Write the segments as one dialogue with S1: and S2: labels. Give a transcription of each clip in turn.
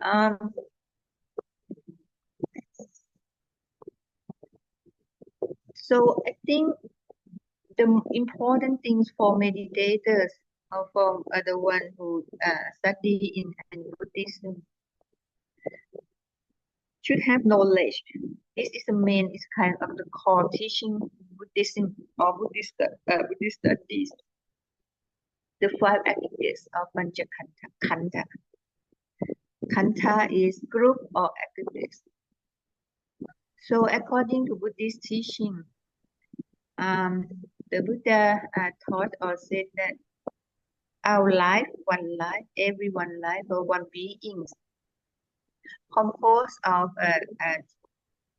S1: Um, so I think the important things for meditators or for the one who study in Buddhism should have knowledge. This is the main, is kind of the core teaching Buddhism or Buddhist studies. The five aggregates of Panchakanta. Kanta. Kanta is group or aggregates. So according to Buddhist teaching, the Buddha taught or said that our life, one life, every one life or one being composed of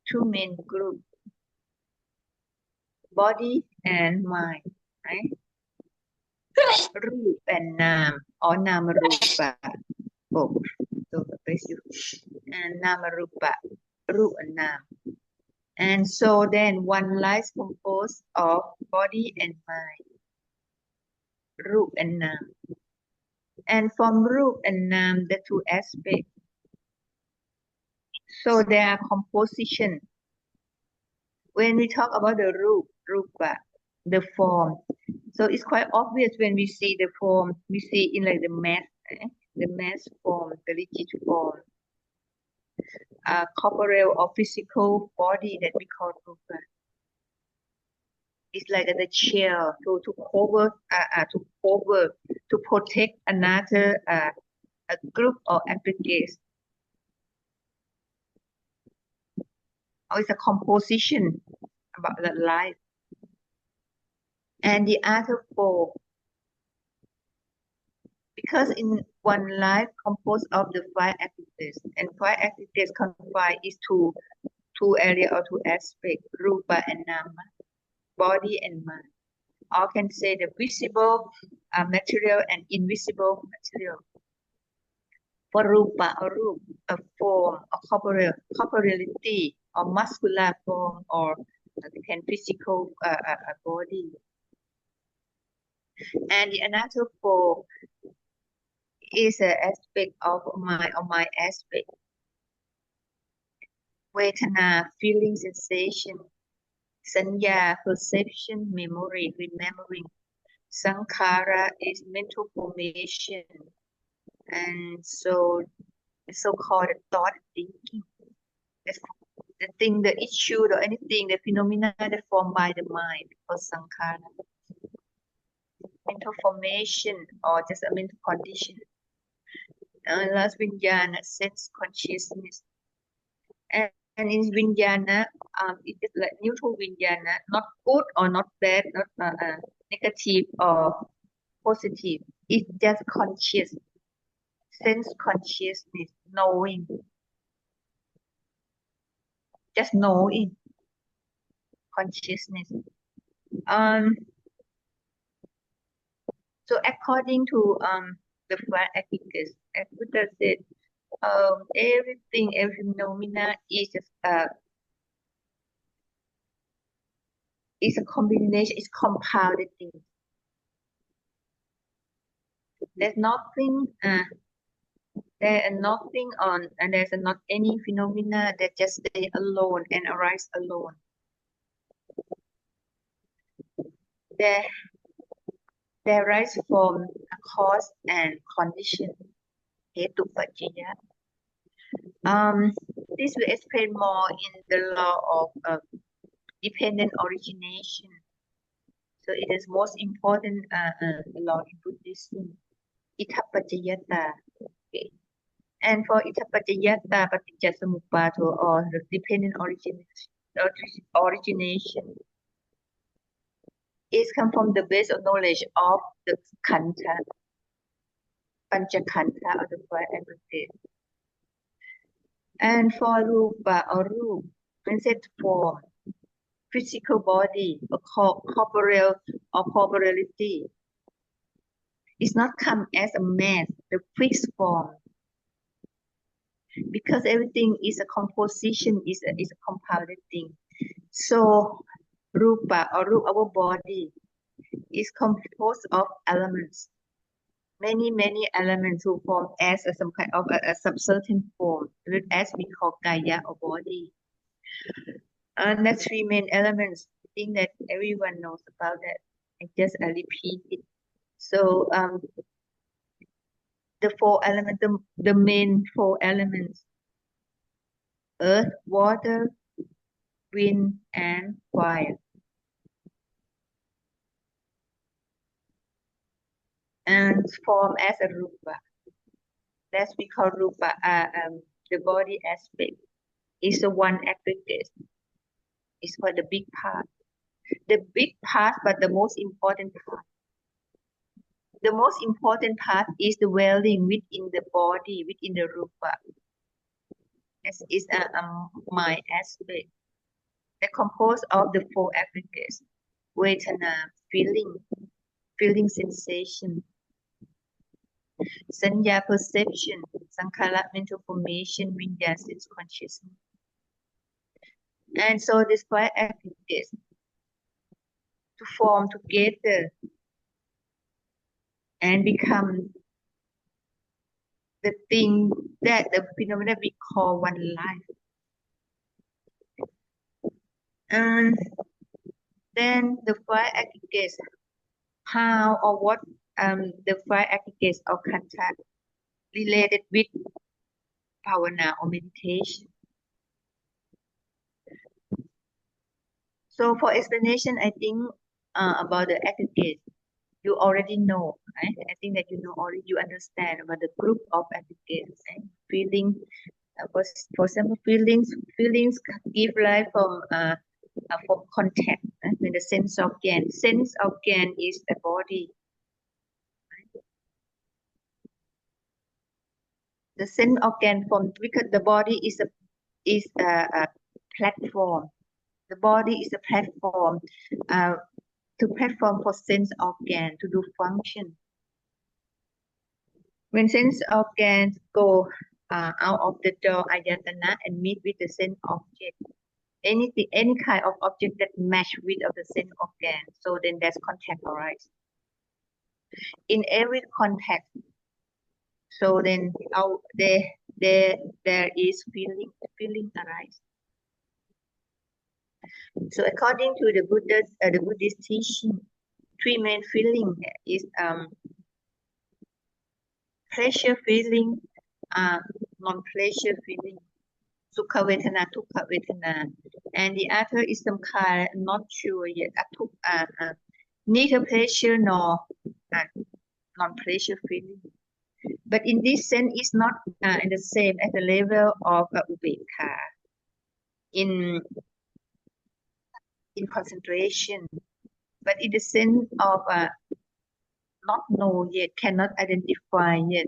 S1: two main groups, body and mind, right? Roop and Nam or Namarupa, both. So bless you. And Namarupa, Roop and Nam. And so then one life composed of body and mind, Roop and Nam. And from Roop and Nam, the two aspects. So their composition. When we talk about the Rupa, the form, so it's quite obvious when we see the form, we see in like the mass form, the rigid form, corporeal or physical body that we call Rupa. It's like the shell to cover, to protect another a group or aggregate. Or it's a composition about the life. And the other four, because in one life composed of the five aggregates, and five aggregates confined is two area or two aspects, Rupa and Nama, body and mind. Or can say the visible material and invisible material. For Rupa or Rup, a form, a corporeality, or muscular form, or can physical body. And the another form is an aspect of my aspect. Vedana, feeling, sensation. Sanya, perception, memory, remembering. Sankhara is mental formation. And so called thought thinking. That's the thing, the issue or anything, the phenomena that formed by the mind or sankhara. Mental formation or just a mental condition. Last vijnana, sense consciousness. And in vijnana, it is like neutral vijnana, not good or not bad, not negative or positive. It's just conscious, sense consciousness, knowing, just knowing, consciousness. So according to the five aggregates, as Buddha said, everything, every phenomena is just is a combination, it's compounded thing. There's nothing nothing on, and there's not any phenomena that just stay alone and arise alone. They arise from a cause and condition. Hetu Pajjaya. This will explain more in the law of dependent origination. So it is most important law in Buddhism. Ithapajjayata. Okay. And for Ithapajjayata, Paticcasamuppato, or the dependent origination, is come from the base of knowledge of the Kanta, Panchakanta, or the five aggregates. And for Rupa or Rup, concept form, physical body, or corporeal or corporeality, is not come as a mass, the fixed form. Because everything is a composition, is a compounded thing. So Rupa or Rup, our body, is composed of elements. many elements to form as some kind of a subcertain form, as we call kaya or body. And that's three main elements. I think that everyone knows about that. I just repeat it. So the four elements, the main four elements: earth, water, wind, and fire. And form as a rupa. That's we call rupa. The body aspect is the one aggregate. It's for the big part. The big part, but the most important part. The most important part is the dwelling within the body, within the rupa. This is a mind aspect. They're composed of the four aggregates: vedana, feeling sensation; sanya, perception; sankhara, mental formation; vinyana, sense consciousness. And so these five aggregates to form together and become the thing that the phenomena we call one life. And then the five aggregates, how or what the five aggregates of kata related with Bhavana or meditation. So for explanation, I think about the aggregates, you already know, right? I think that you know already, you understand about the group of aggregates, right? Feeling, for example, feelings give life from contact, right? With the sense organ is the body. Right? The sense organ because the body is a platform. The body is a platform for sense organ to do function. When sense organs go out of the door ayatana and meet with the sense object, any kind of object that match with of the sense organ, so then there's contact arise. In every contact, so then there is feeling arise. So according to the Buddhist teaching, three main feeling is pleasure feeling, non-pleasure feeling, sukha vedana, dukkha vedana, and the other is some kind not sure yet, neither pleasure nor non-pleasure feeling. But in this sense, it's not in the same at the level of upekkha in concentration, but in the sense of not know yet, cannot identify yet.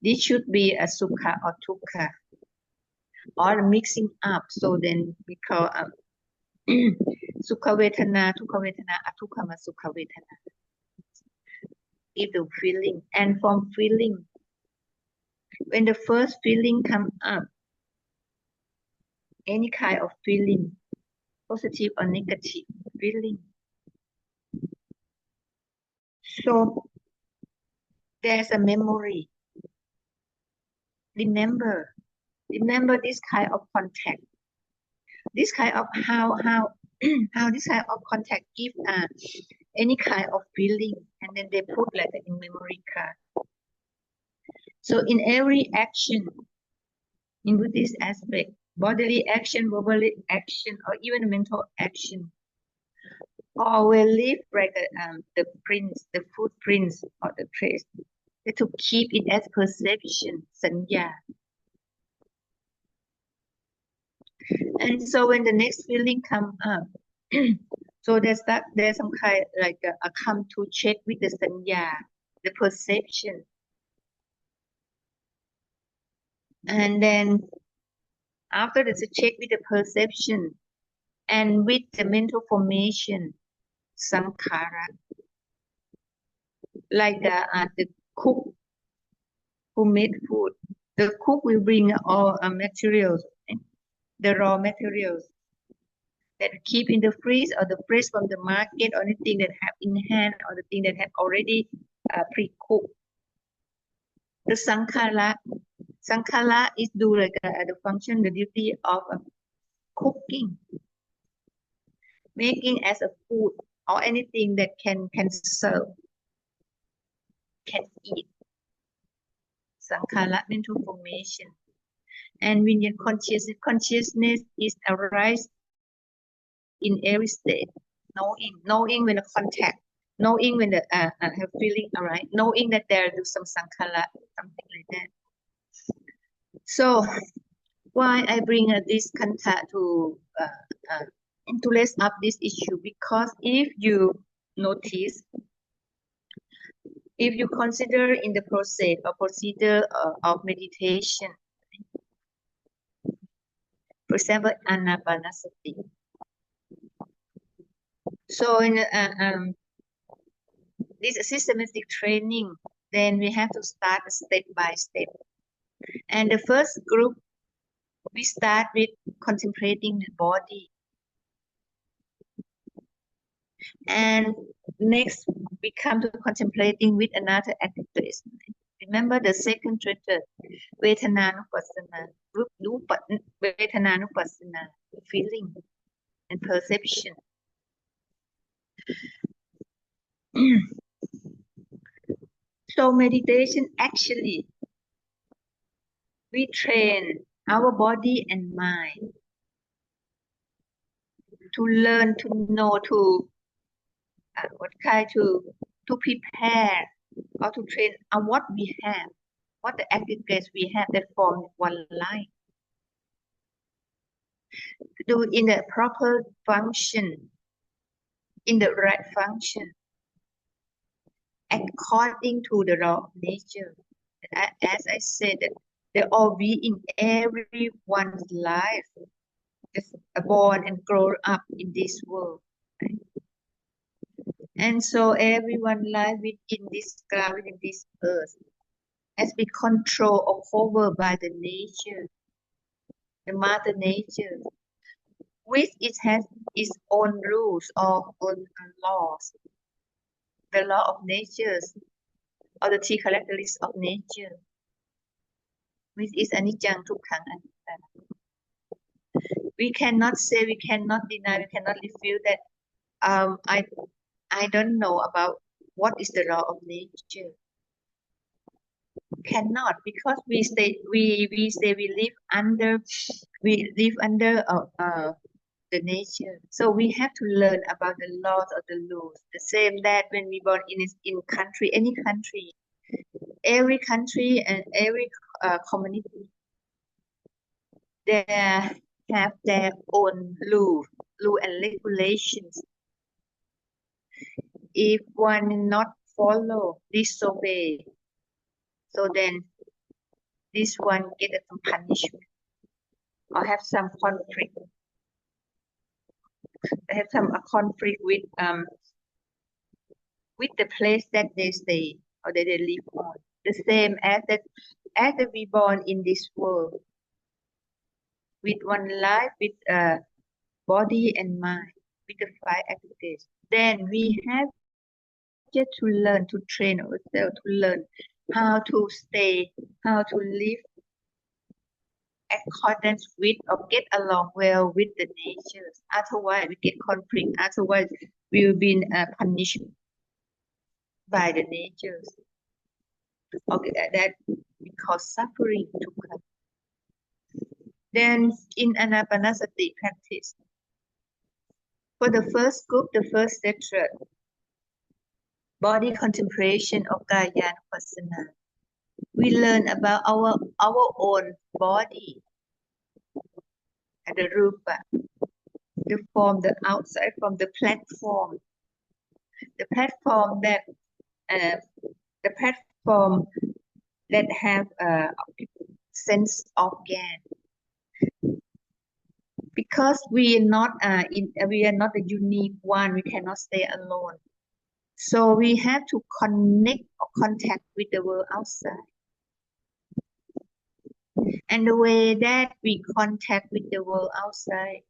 S1: This should be a sukha or dukkha, or mixing up. So then we call sukha vedana, dukkha vedana, adukkha sukha vedana. Is the feeling, and from feeling, when the first feeling comes up, any kind of feeling, positive or negative feeling. So there's a memory. Remember this kind of contact. This kind of how this kind of contact give any kind of feeling, and then they put like in memory card. So in every action, in Buddhist aspect, bodily action, verbal action, or even mental action, always leave like the footprints or the trace, to keep it as perception, sanya. And so when the next feeling comes up, so there's some kind like a come to check with the sanya, the perception, and then after the check with the perception and with the mental formation, sankhara, like the cook who made food. The cook will bring all materials, the raw materials that keep in the freeze or the fresh from the market, or anything that have in hand, or the thing that have already pre-cooked. The sankhara is do like the function, the duty of cooking, making as a food or anything that can serve, can eat. Sankhara mental formation. And Vinyan consciousness is arise in every state, knowing when the contact, knowing when the have feeling arise, knowing that there is some sankhara, something like that. So why I bring this kantha to raise up this issue? Because if you notice, if you consider in the process or procedure of meditation, for example, Ānāpānasati. So in this systematic training, then we have to start step by step. And the first group, we start with contemplating the body. And next, we come to contemplating with another attitude. Remember the second chapter, Vedanānupassana, Vedanānupassana, feeling and perception. So meditation actually, we train our body and mind to learn, to know, to prepare or to train on what we have, what the aggregates we have that form one life. Do in the proper function, in the right function, according to the law of nature. As I said, that they all be in everyone's life, just born and grow up in this world. Right? And so everyone life within this ground, within this earth, has been controlled or covered by the nature, the mother nature, which it has its own rules or own laws. The law of nature, or the three characteristics of nature, which is anicca, dukkha, anatta. We cannot say, we cannot deny, we cannot refute that I don't know about what is the law of nature. Cannot, because we live under the nature. So we have to learn about the laws of the rules. The same that when we born in country, any country, every country and every community, they have their own rule and regulations. If one not follow, disobey, so then this one get some punishment or have some conflict. They have some conflict with the place that they stay or that they live on. The same as that we born in this world with one life, with body and mind, with the five activities. Then we have just to learn, to train ourselves, to learn how to stay, how to live accordance with or get along well with the nature. Otherwise, we get conflict. Otherwise, we will be punished by the nature. Okay, that we call suffering to come. Then in Ānāpānasati practice, for the first group, the first section, body contemplation of Kāyanupassana. We learn about our own body, and the rupa, the form, the outside from the platform that have sense organ. Because we are not a unique one, we cannot stay alone. So we have to connect or contact with the world outside. And the way that we contact with the world outside,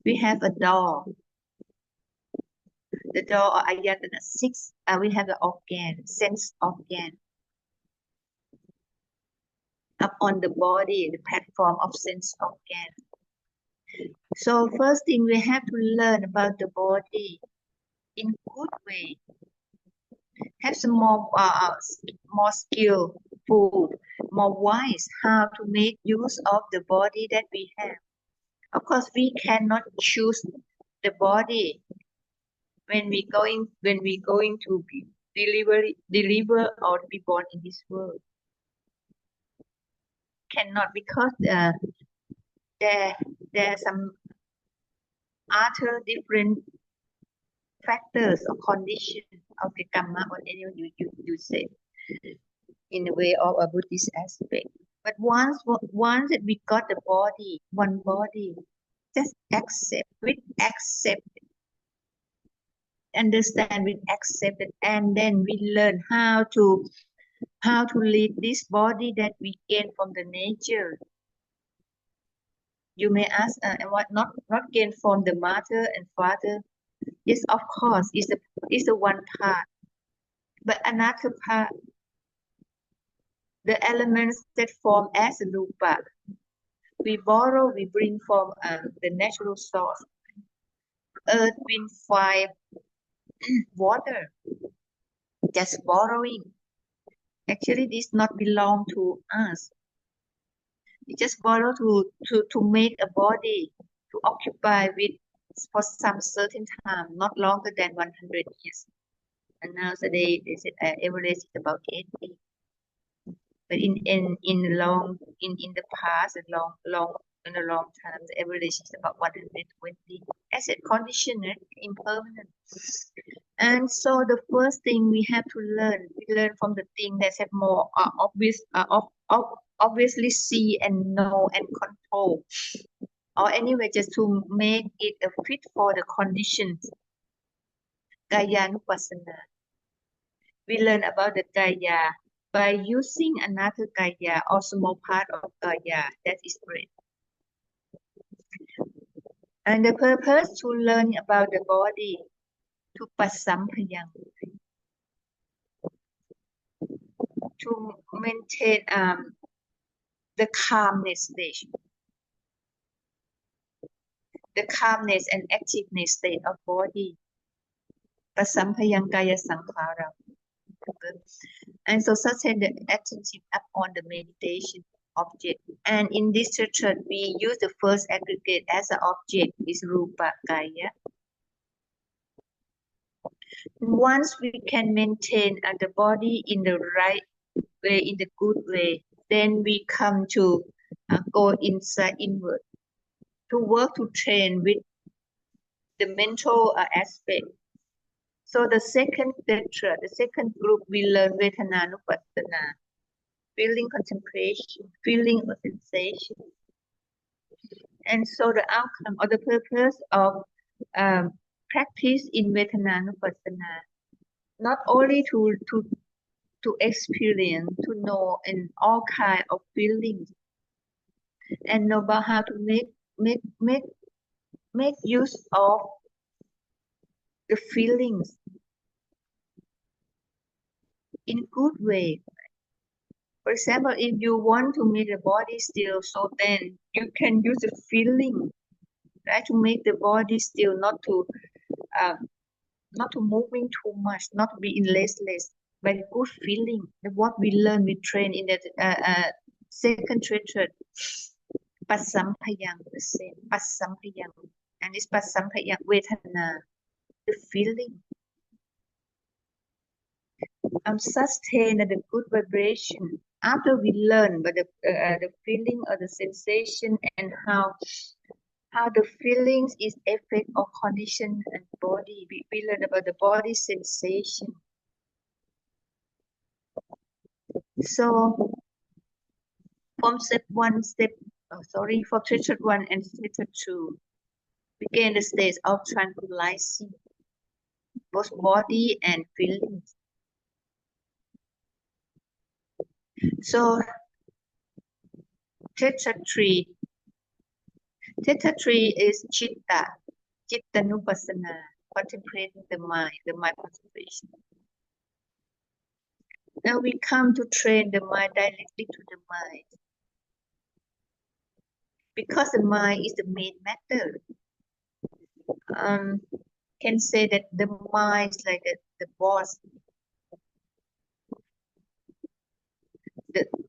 S1: we have a door. The door or ayatana 6, we have the organ, sense organ. up on the body, the platform of sense organ. So first thing we have to learn about the body in good way. Have some more skillful, more wise how to make use of the body that we have. Of course, we cannot choose the body when we going to be deliver or be born in this world. Cannot, because there are some other different factors or conditions of the karma, or any you say, in the way of a Buddhist aspect. But once that we got the body, one body, just accept it, understand with accept it, and then we learn how to lead this body that we gain from the nature. You may ask, what not gain from the mother and father? Yes, of course, is the one part, but another part, the elements that form as a rupa, we bring from the natural source, earth, wind, fire, water, just borrowing. Actually, this not belong to us. We just borrow to make a body to occupy with for some certain time, not longer than 100 years. And now today they said average is about 80. But in the past, in a long time, the average is about 120. As a condition, impermanent. And so the first thing we have to learn, we learn from the thing that have more obviously see and know and control, or anyway, just to make it a fit for the conditions. Kaya-nupassana. We learn about the kaya by using another kaya or small part of kaya, that is breath. And the purpose to learn about the body, to passampayang, to maintain the calmness stage, the calmness and activeness state of body. Passampayang kaya sankhara. And so sustain the attention upon the meditation object. And in this tradition, we use the first aggregate as an object, is rupa kaya. Once we can maintain the body in the right way, in the good way, then we come to go inward, to work to train with the mental aspect. So the second tetra, the second group, we learn Vedana-nupassana, feeling contemplation, feeling or sensation. And so the outcome or the purpose of practice in Vedana-nupassana, not only to experience, to know in all kind of feelings, and know about how to make use of the feelings in good way. For example, if you want to make the body still, so then you can use the feeling, right, to make the body still, not to moving too much, not to be in restless, but good feeling. What we learn, we train in that second tradition, passampayang, the same, passampayang, and this passampayang vedana, the feeling. Sustain the good vibration. After we learn about the feeling or the sensation and how the feelings is effect or condition and body, we learn about the body sensation. So from from tradition 1 and tradition 2, we gain the state of tranquilizing both body and feelings. So Theta 3 is Chitta-nupassana, contemplating the mind concentration. Now we come to train the mind directly to the mind. because the mind is the main matter. Can say that the mind is like the boss,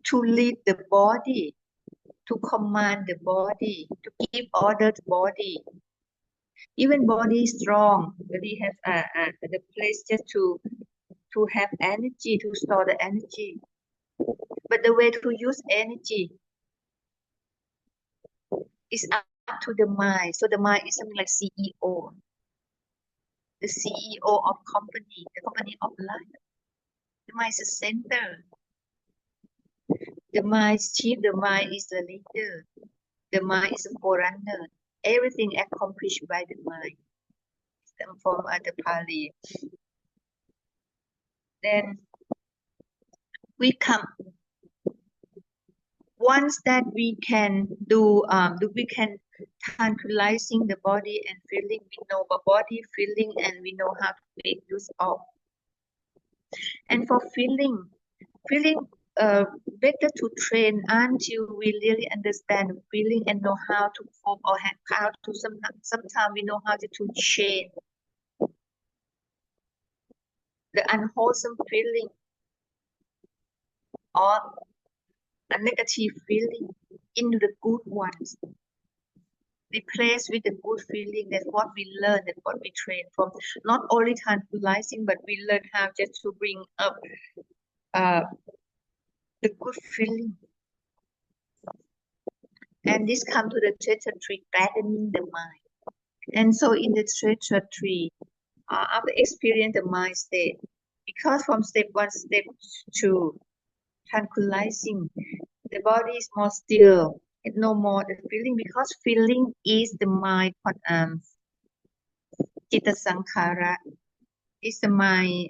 S1: to lead the body, to command the body, to give order to body. Even body is strong, body has the place just to have energy, to store the energy. But the way to use energy is up to the mind. So the mind is something like CEO, the CEO of company, the company of life. The mind is the center. The mind is chief. The mind is the leader. The mind is a forerunner. Everything accomplished by the mind. From the Pali. Then we come. Once that we can we can tranquilizing the body and feeling. We know the body feeling and we know how to make use of. And for feeling better to train until we really understand the feeling and know how to cope or how to sometimes we know how to change the unwholesome feeling or a negative feeling into the good ones. Replace with the good feeling. That's what we learn, that's what we train from. Not only tranquilizing, but we learn how just to bring up the good feeling. And this comes to the treasure tree, gladdening the mind. And so in the treasure tree, after experience the mind state, because from step 1, step 2, tranquilizing, the body is more still. It's no more the feeling, because feeling is the mind, Chitta Sankhara, is the mind,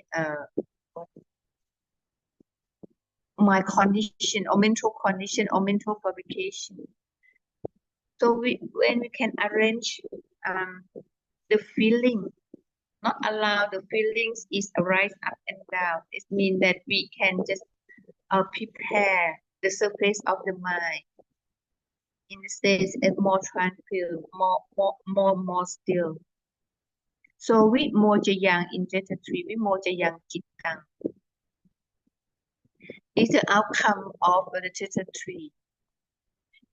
S1: mind condition or mental condition or mental fabrication. So when we can arrange the feeling, not allow the feelings is arise up and down, it means that we can just prepare the surface of the mind in the state as more tranquil, more still. So Vimojayang in Jeta 3, Vimojayang Chittang is the outcome of the Jeta 3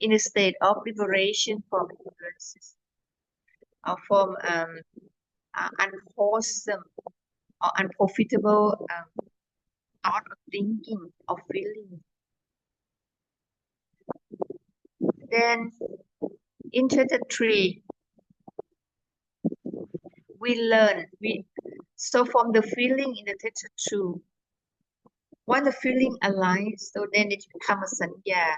S1: in a state of liberation from influences or from unwholesome or unprofitable thought of thinking or feeling. Then in Jeta 3, we learn, so from the feeling in the Jeta 2, when the feeling aligns, so then it becomes a sanya.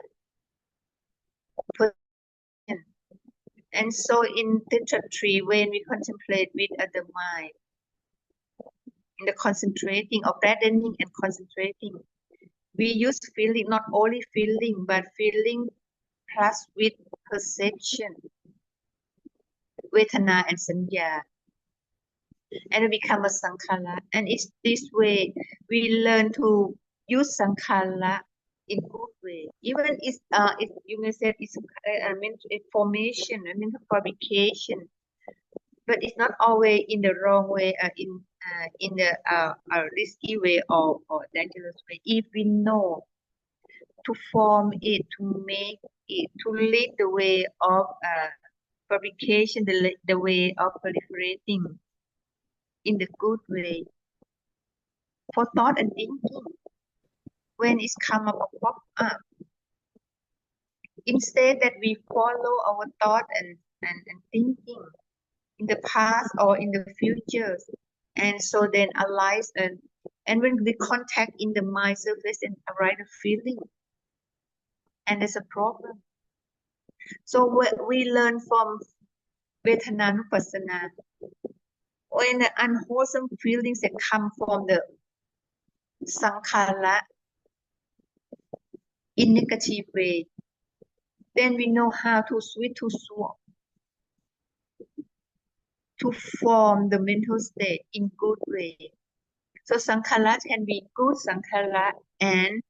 S1: And so in Jeta 3, when we contemplate with the mind, in the concentrating or gladdening and concentrating, we use feeling, not only feeling, but feeling plus with perception, Vedana and Sanya. And it becomes a Sankhara. And it's this way we learn to use Sankhara in good way. Even if you may say it's a formation, a mental fabrication, but it's not always in the wrong way, in the risky way or dangerous way. If we know to form it, to make it, to lead the way of fabrication, the way of proliferating in the good way. For thought and thinking, when it's come up or pop up, instead that we follow our thought and thinking in the past or in the future, and so then arise and when we contact in the mind surface and arise a feeling, and there's a problem. So we learn from Ānāpānasati, when the unwholesome feelings that come from the Sankhara in negative way, then we know how to switch to swap, to form the mental state in good way. So Sankhara can be good Sankhara and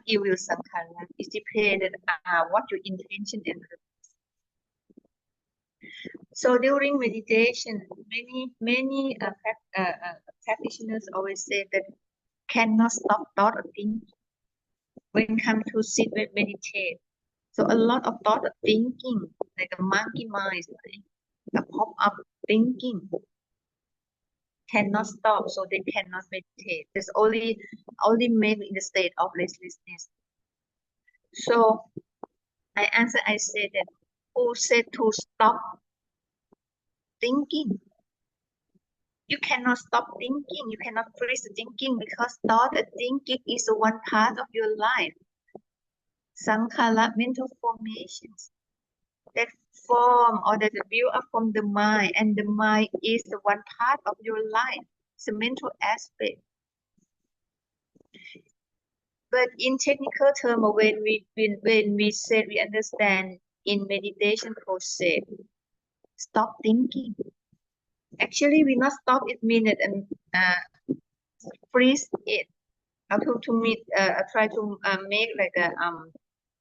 S1: evil Sankhara. It depends on what your intention and purpose. So during meditation, many practitioners always say that cannot stop thought or thinking when come to sit and meditate. So a lot of thought or thinking, like a monkey mind, a pop up thinking, cannot stop, so they cannot meditate. It's only made in the state of restlessness. So I said that who said to stop thinking? You cannot stop thinking. You cannot freeze thinking because thought and thinking is one part of your life. Sankhara, mental formations that form or that build up from the mind, and the mind is the one part of your life. It's a mental aspect. But in technical terms, when we say we understand in meditation process, stop thinking. Actually, we not stop it minute and freeze it. To meet, try to make like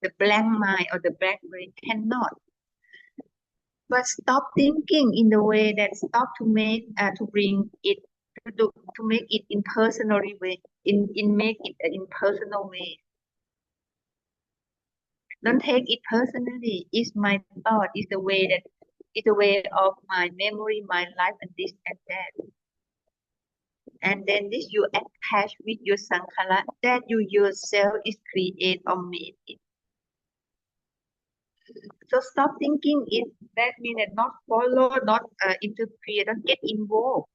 S1: the blank mind or the black brain cannot. But stop thinking in the way that stop to make to bring it to make it in personal way, in make it in personal way. Don't take it personally. It's my thought. It's the way that it's the way of my memory, my life, and this and that. And then this you attach with your sankhara that you yourself is create or made it. So stop thinking is that means that not follow, not interfere, don't get involved.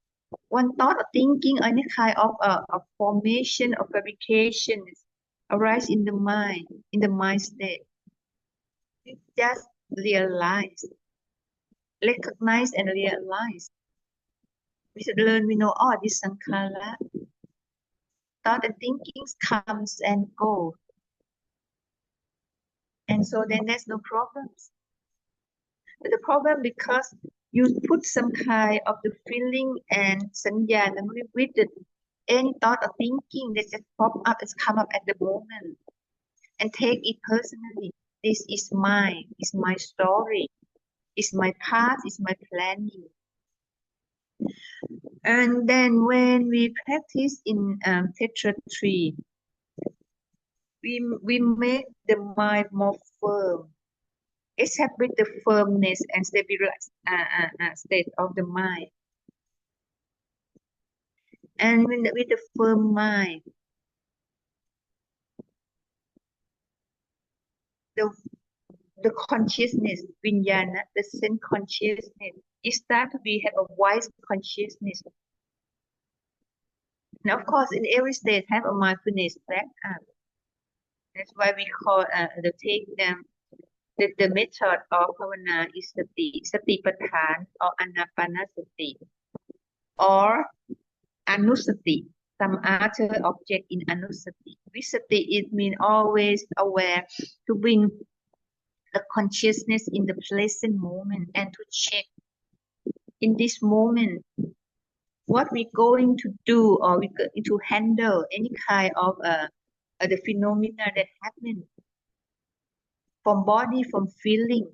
S1: One thought or thinking, any kind of formation or fabrication arise in the mind state. You just realize, recognize and realize. We should learn, we know, oh, this sankhara, thought and thinking comes and go. And so then there's no problems. But the problem because you put some kind of the feeling and sanya with it. Any thought or thinking that just pop up, it's come up at the moment. And take it personally. This is mine, it's my story, it's my path, it's my planning. And then when we practice in Tetra 3, we make the mind more firm, except with the firmness and stabilized state of the mind. And with the firm mind, the consciousness, vinyana, the sense consciousness, it starts to be have a wise consciousness. Now, of course, in every state have a mindfulness back up. That's why we call the method of Bhavana is Satipatthana or Ānāpānasati or Anusati, some other object in Anusati. Visati, it means always aware, to bring the consciousness in the present moment and to check in this moment what we're going to do or we're going to handle any kind of the phenomena that happen from body, from feeling,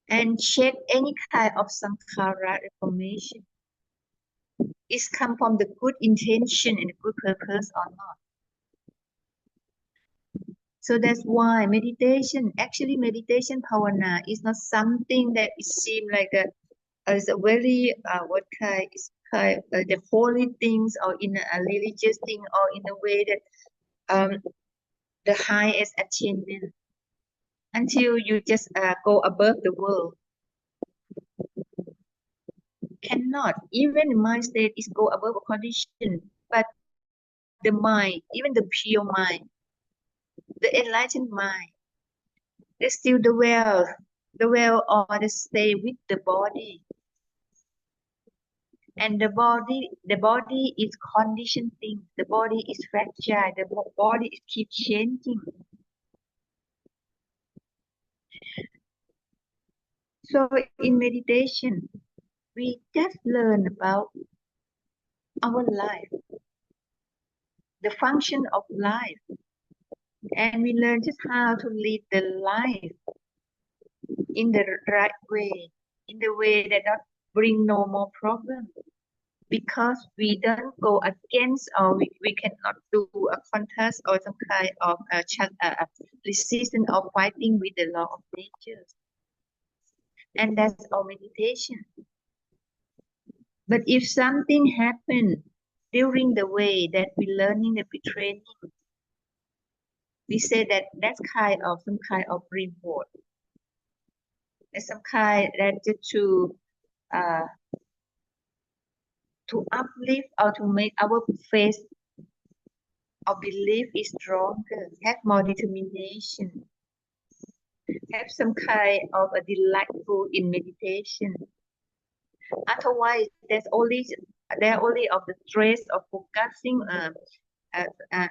S1: and check any kind of sankhara information. It's come from the good intention and the good purpose or not. So that's why meditation, actually meditation bhavana is not something that it seems like as a very the holy things or in a religious thing or in a way that the highest achievement until you just go above the world. Cannot. Even the mind state is go above a condition, but the mind, even the pure mind, the enlightened mind, they still dwell or they stay with the body. And the body is conditioned thing. The body is fragile. The body is keep changing. So in meditation, we just learn about our life, the function of life, and we learn just how to lead the life in the right way, in the way that not bring no more problem. Because we don't go against, or we cannot do a contest or some kind of resistance or fighting with the law of nature. And that's our meditation. But if something happened during the way that we learning, that we training, we say that that's kind of some kind of reward. There's some kind that to uplift or to make our faith or belief is stronger, have more determination, have some kind of a delightful in meditation. Otherwise, there are only of the stress of focusing, what kind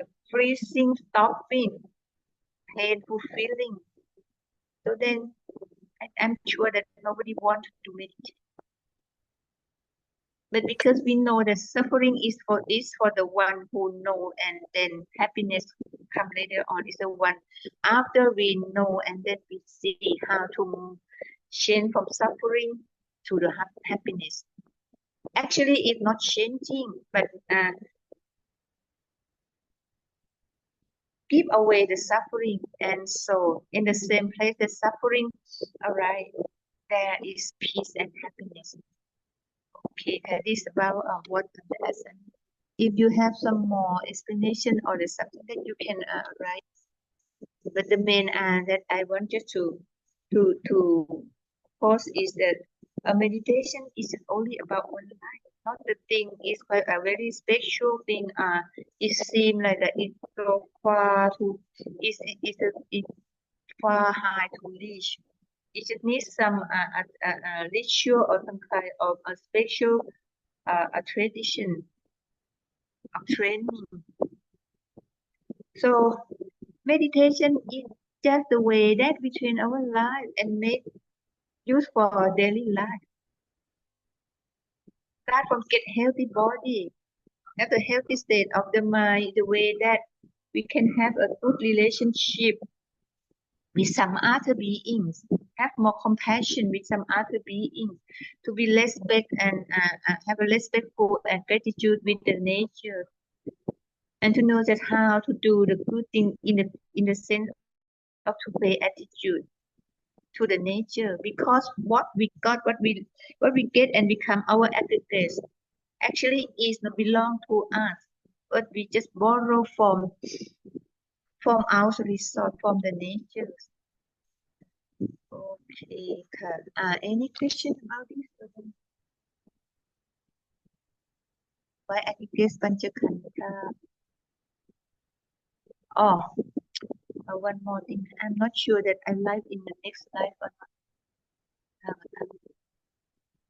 S1: of freezing, stopping, painful feeling. So then, I'm sure that nobody wants to meditate. But because we know that suffering is for the one who know, and then happiness come later on, is the one after we know, and then we see how to change from suffering to the happiness. Actually, it's not changing, but give away the suffering, and so in the same place the suffering arise, there is peace and happiness. Okay, that is about what the lesson. If you have some more explanation or the something that you can write, but the main that I want you to post is that a meditation is only about one life. Not the thing is quite a very special thing. It seems like that it's so far to it's far high to reach. It just needs some ritual or some kind of a special a tradition of training. So meditation is just the way that we train our life and make use for our daily life. Start from get healthy body, have a healthy state of the mind, the way that we can have a good relationship with some other beings, have more compassion with some other beings, to be respect and have a respectful and gratitude with the nature, and to know that how to do the good thing in the sense of to pay attitude to the nature, because what we got, what we get and become our attitudes actually is not belong to us, but we just borrow from our resource from the nature. Okay, any question about this? Why attitudes panchakanda? Oh, one more thing. I'm not sure that I live in the next life or not.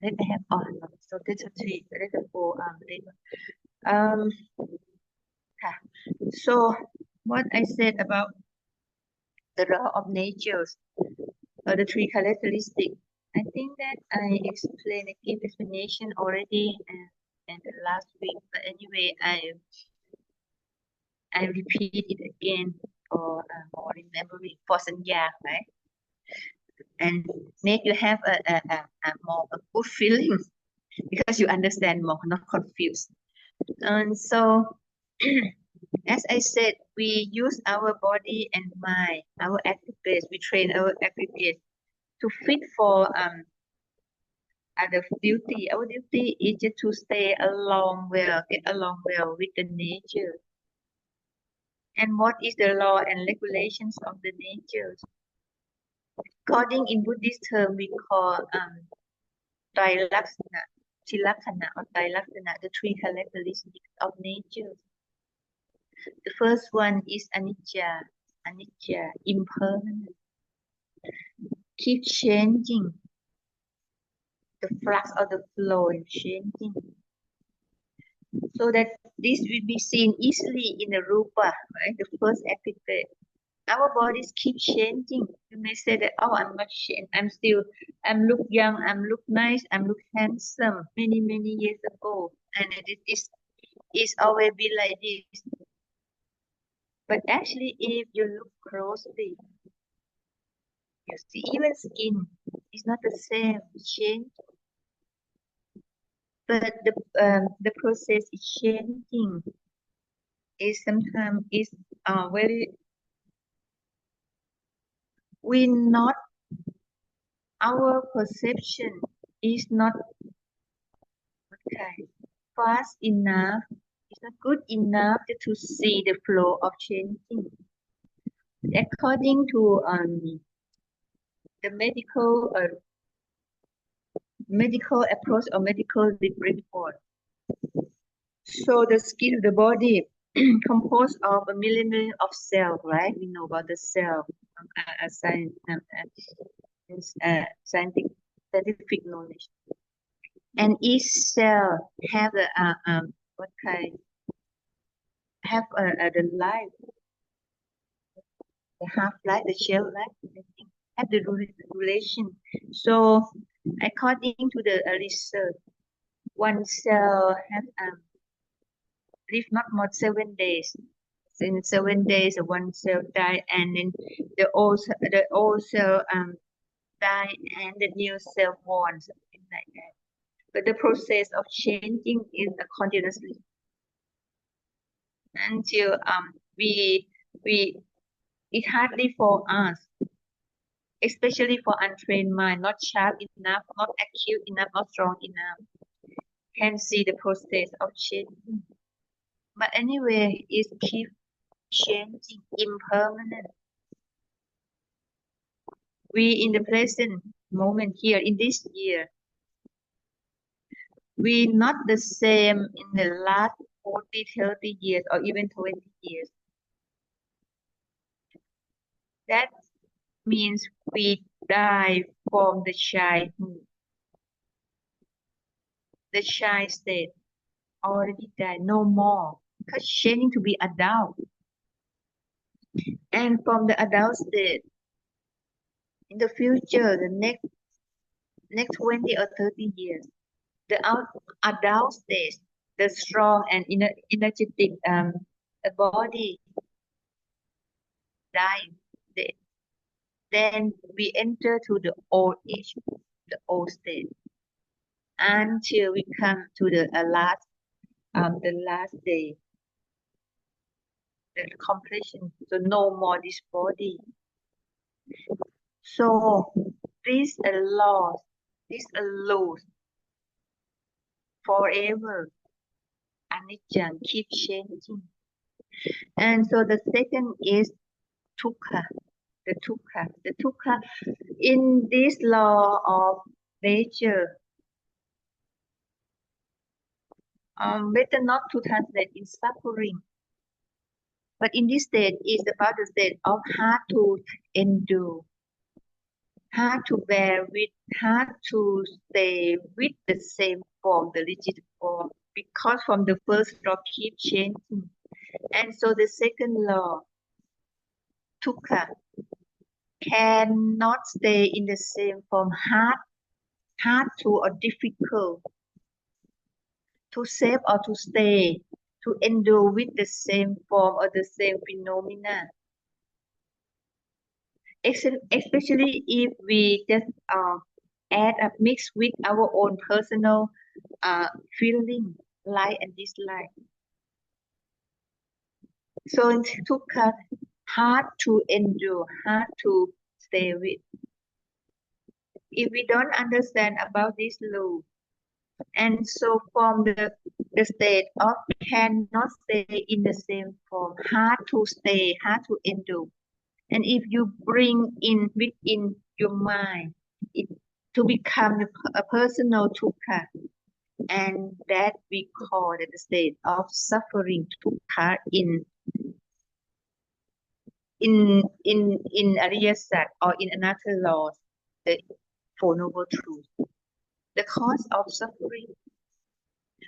S1: Let me have on. So that's a three. That's a four. So what I said about the law of nature, the three characteristics. I think that I explained, I gave explanation already in the last week. But anyway, I repeat it again for more remembering for sanya, right? And make you have a more a good feeling because you understand more, not confused. And so, as I said, we use our body and mind, our activities. We train our activities to fit for the duty. Our duty is just to stay along well, get along well with the nature. And what is the law and regulations of the nature? According in Buddhist term, we call Trilaksana, Tilakkhana or Trilaksana, the three characteristics of nature. The first one is anicca, impermanent, keep changing. The flux of the flow is changing. So that this will be seen easily in the rupa, right? The first aspect. Our bodies keep changing. You may say that, oh, I'm not changed. I'm look young, I'm look nice, I'm look handsome many years ago. And it's always been like this. But actually, if you look closely, You see, even skin is not the same, change, but the process is changing. Is sometimes is very we not our perception is not okay, fast enough. It's not good enough to see the flow of changing. According to the medical approach or medical report. So the skin of the body composed of a million of cells, right? We know about the cell, scientific knowledge. And each cell have what kind? Have the life, the half life, the shelf life, have the relation. So according to the research, one cell have live not more 7 days. In 7 days, one cell die, and then the old cell die, and the new cell born, something like that. But the process of changing is continuously until we it's hardly for us, especially for untrained mind, not sharp enough, not acute enough, not strong enough, can see the process of changing. But anyway, it keeps changing, impermanent. We in the present moment here in this year, we not the same in the last 40, 30 years or even 20 years. That means we die from the childhood. The child state already died, no more, because changing to be adult. And from the adult state, in the future, the next 20 or 30 years, the adult stage, the strong and energetic body dying. Then we enter to the old age, the old state, until we come to the last day, the completion. So no more this body. So this a loss, this a lose forever. Anicca keep changing. And so the second is dukkha. The dukkha in this law of nature. Better not to translate in suffering, but in this state is about the state of hard to endure, hard to bear with, hard to stay with the same form, the rigid form, because from the first law keep changing. And so the second law, dukkha, cannot stay in the same form, hard to or difficult to save or to stay, to endure with the same form or the same phenomena. Especially if we just add up, mix with our own personal feeling, like and dislike. So dukkha, hard to endure, hard to stay with. If we don't understand about this law, and so from the state of cannot stay in the same form, hard to stay, hard to endure. And if you bring in within your mind it to become a personal dukkha, and that we call the state of suffering dukkha in Ariya Sat or in another law, the Four Noble Truths, the cause of suffering.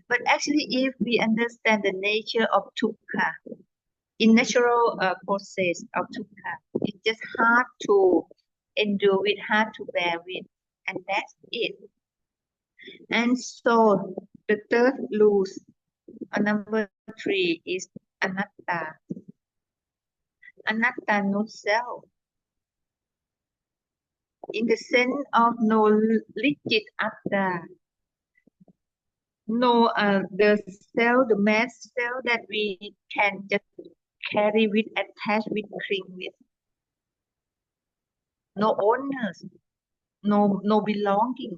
S1: But actually, if we understand the nature of dukkha, in natural process of dukkha, it's just hard to endure with, hard to bear with, and that's it. And so the third rule, number 3, is anatta. Anatta, no self. in the sense of no rigid atta, no the cell, the mass cell that we can just carry with, attach with, cling with. No owners, no belonging.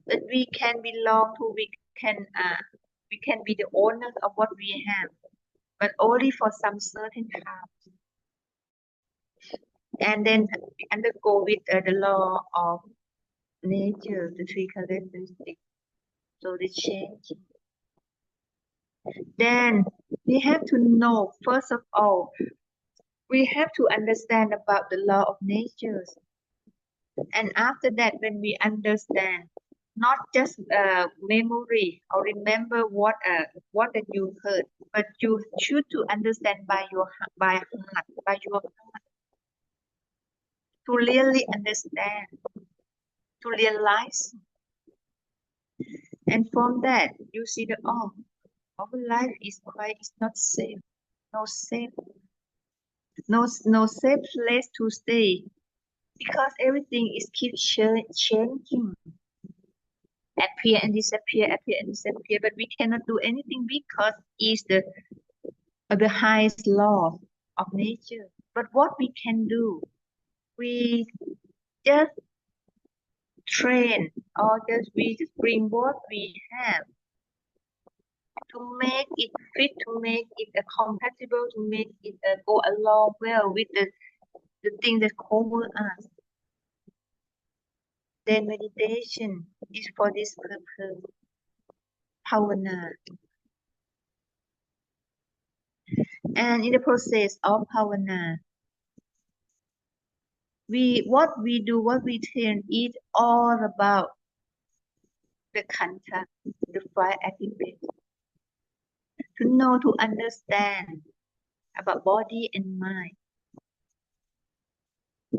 S1: But we can belong to, we can be the owners of what we have, but only for some certain time. And then undergo with the law of nature, the three characteristics. So the change. Then we have to know, first of all, we have to understand about the law of nature. And after that, when we understand, not just memory or remember what that you heard, but you should to understand by your heart, by your heart, to really understand, to realize. And from that, you see that our life is not safe, no safe, no safe place to stay, because everything is keep changing, appear and disappear, but we cannot do anything because it's the highest law of nature. But what we can do, we just train, or we just bring what we have to make it fit, to make it compatible, to make it go along well with the thing that cover us. Then meditation is for this purpose. Bhavana. And in the process of Bhavana, what we do, what we train is all about the khandha, the five aggregates. To know, to understand about body and mind,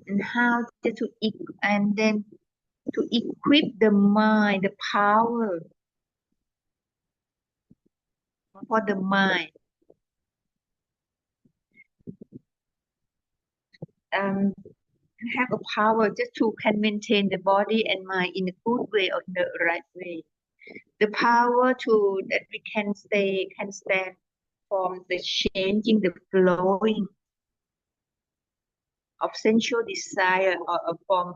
S1: and how and then to equip the mind, the power for the mind. Have a power just to can maintain the body and mind in a good way or in the right way. The power to that we can stand from the changing, the flowing of sensual desire, or from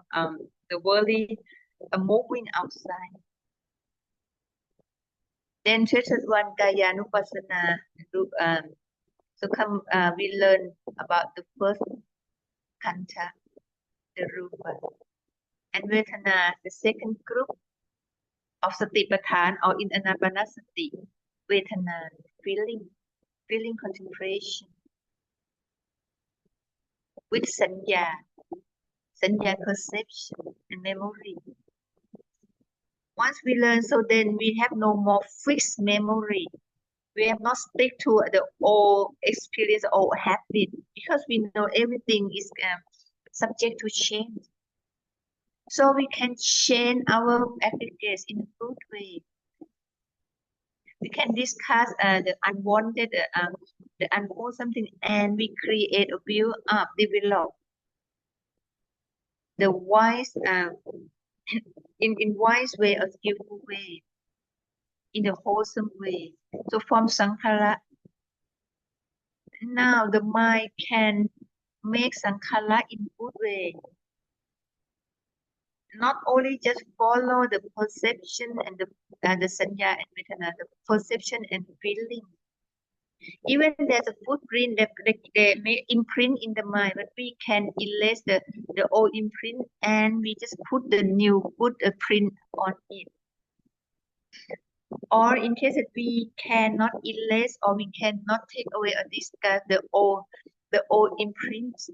S1: the worldly moving outside. Then third one, Ānāpānasati. We learn about the first khandha, the rupa, and vedana, the second group of satipatthana, or in Ānāpānasati, vedana, feeling concentration, with sanya perception and memory. Once we learn, so then we have no more fixed memory. We have not stick to the old experience or habit, because we know everything is subject to change. So we can change our aggregates in a good way. We can discuss the unwanted, the unwholesome thing, and we create or build up, develop the wise, in wise way, a skillful way, in a wholesome way. So from sankhara, now the mind can make sankhara in good way. Not only just follow the perception and the sanya and vedana, the perception and feeling. Even there's a footprint that they may imprint in the mind, but we can erase the old imprint and we just put the new good print on it. Or in case that we cannot erase or we cannot take away or discard the old imprints,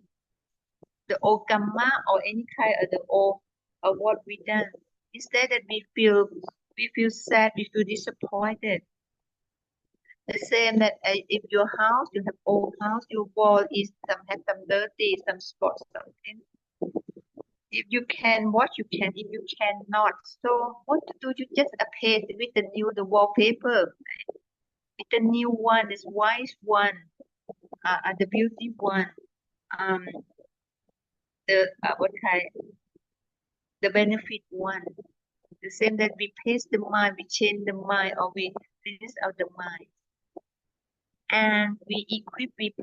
S1: the old karma or any kind of the old of what we done. Instead that we feel sad, we feel disappointed. The same that if your house, you have old house, your wall is have some dirty, some spots, something. If you can watch, you can. If you cannot, so what to do? You just paint with the wallpaper, with the new one, this wise one, the beauty one. the the benefit one. The same that we pace the mind, we change the mind, or we release out the mind. And we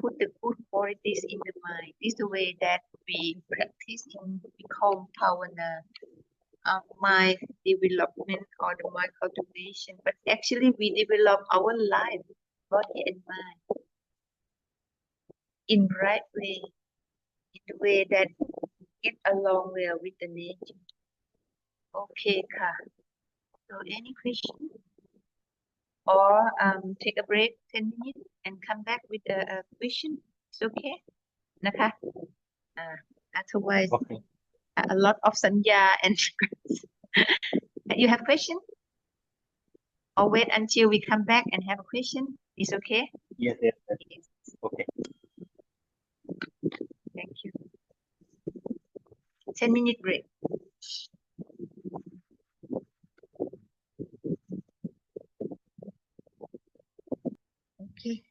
S1: put the good qualities in the mind. This is the way that we practice in become Bhavana, mind development or the mind cultivation. But actually we develop our life, body and mind in right way, in the way that get along well with the nature. Okay, ka. So any question? Or take a break 10 minutes and come back with a question. It's okay?นะคะ? Otherwise,
S2: Okay.
S1: a lot of sanya and you have question? Or wait until we come back and have a question? It's okay?
S2: Yes, yes, yes. Okay.
S1: Thank you. 10-minute break. Okay.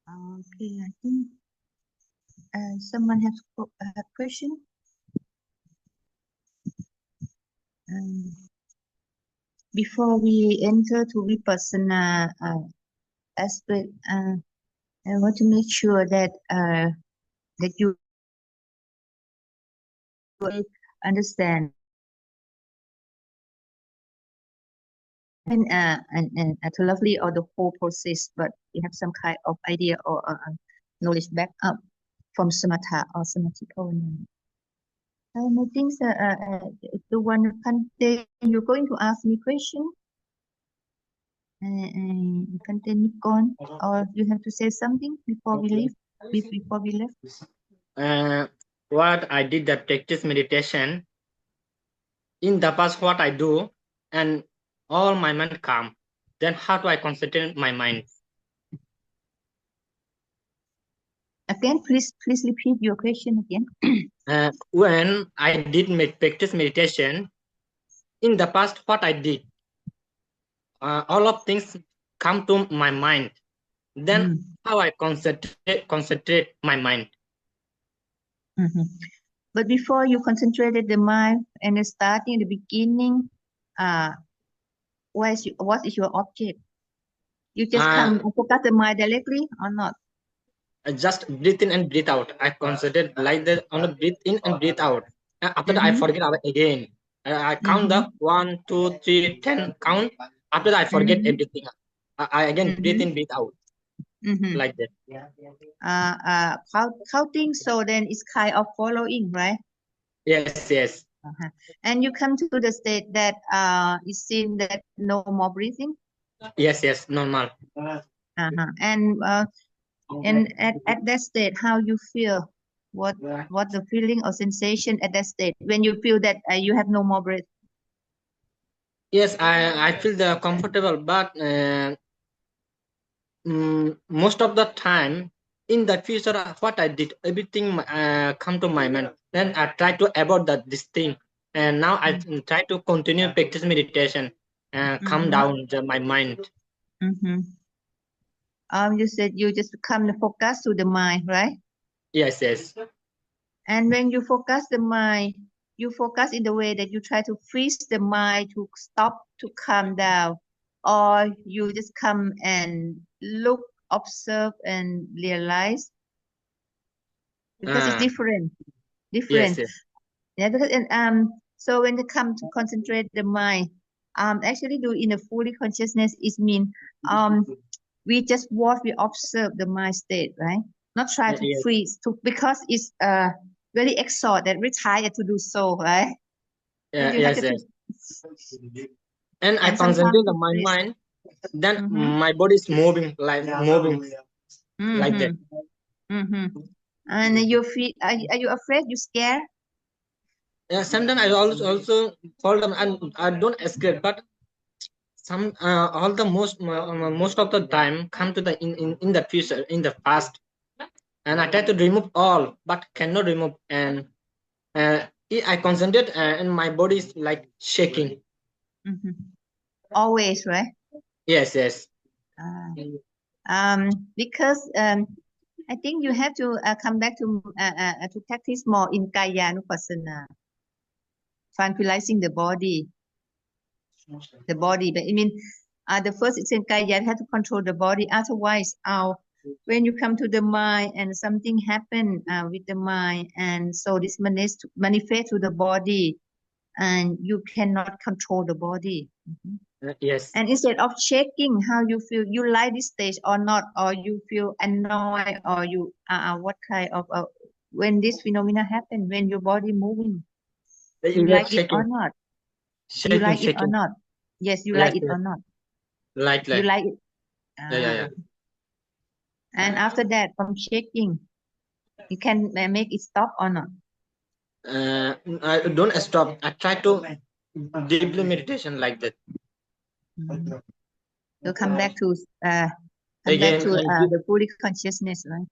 S1: Okay, I think someone has a question. Before we enter to Vipassana aspect, I want to make sure that that you understand and thoroughly or the whole process, but you have some kind of idea or knowledge back up from samatha or samadhi bhavana. I think the one Kante, you're going to ask me question. Kante Nikon, or you have to say something before we leave. Before we left.
S2: What I did the practice meditation. In the past, what I do, and all my mind calm. Then how do I concentrate my mind?
S1: Again, please repeat your question again.
S2: When I did practice meditation, in the past, what I did, all of things come to my mind. Then how I concentrate my mind.
S1: But before you concentrated the mind and starting the beginning, what is your object? You just come and focus the mind directly or not?
S2: Just breathe in and breathe out. I concentrate like that on the breathe in and breathe out. After that, I forget again. I count the 1, 2, 3, 10 count. After that, I forget everything. I again breathe in, breathe out. Like that.
S1: Counting, so then it's kind of following, right?
S2: Yes, yes.
S1: And you come to the state that it seems that no more breathing?
S2: Yes, yes, normal.
S1: And at that state, how you feel? What the feeling or sensation at that state when you feel that you have no more breath?
S2: Yes, I feel the comfortable, but most of the time in the future, what I did, everything come to my mind. Then I try to avoid this thing, and now I try to continue practice meditation and calm down my mind.
S1: You said you just come to focus to the mind, right?
S2: Yes, yes.
S1: And when you focus the mind, you focus in the way that you try to freeze the mind to stop, to calm down, or you just come and look, observe, and realize, because it's different.
S2: Yes, yes.
S1: Yeah, because so when you come to concentrate the mind, actually do in a fully consciousness, it means we just watch, we observe the mind state, right? Not try to freeze, because it's very exhausted, very tired to do so, right?
S2: Yes, yes. And I concentrate on my mind, then my body is moving like that.
S1: And you feel, are you afraid? You scared?
S2: Yeah, sometimes I also fall down and I don't escape, but some all the most of the time come to the in the future, in the past, and I try to remove all, but cannot remove, and I concentrate and my body is like shaking.
S1: Always, right?
S2: Yes, yes.
S1: Because I think you have to come back to practice more in Kaya-nupassana, tranquilizing the body. But I mean, the first is in Kaya, you have to control the body. Otherwise, when you come to the mind and something happen with the mind, and so this manifest to the body, and you cannot control the body.
S2: Yes.
S1: And instead of checking how you feel, you like this stage or not, or you feel annoyed, or you what kind of when this phenomena happen, when your body moving, you like it or not? You like it or not? Yes, you like it or not?
S2: Like.
S1: You like it.
S2: Yeah.
S1: And after that, from checking, you can make it stop or not?
S2: I don't stop. I try to deeply meditation like that.
S1: So come back to
S2: Again,
S1: the fully consciousness, right?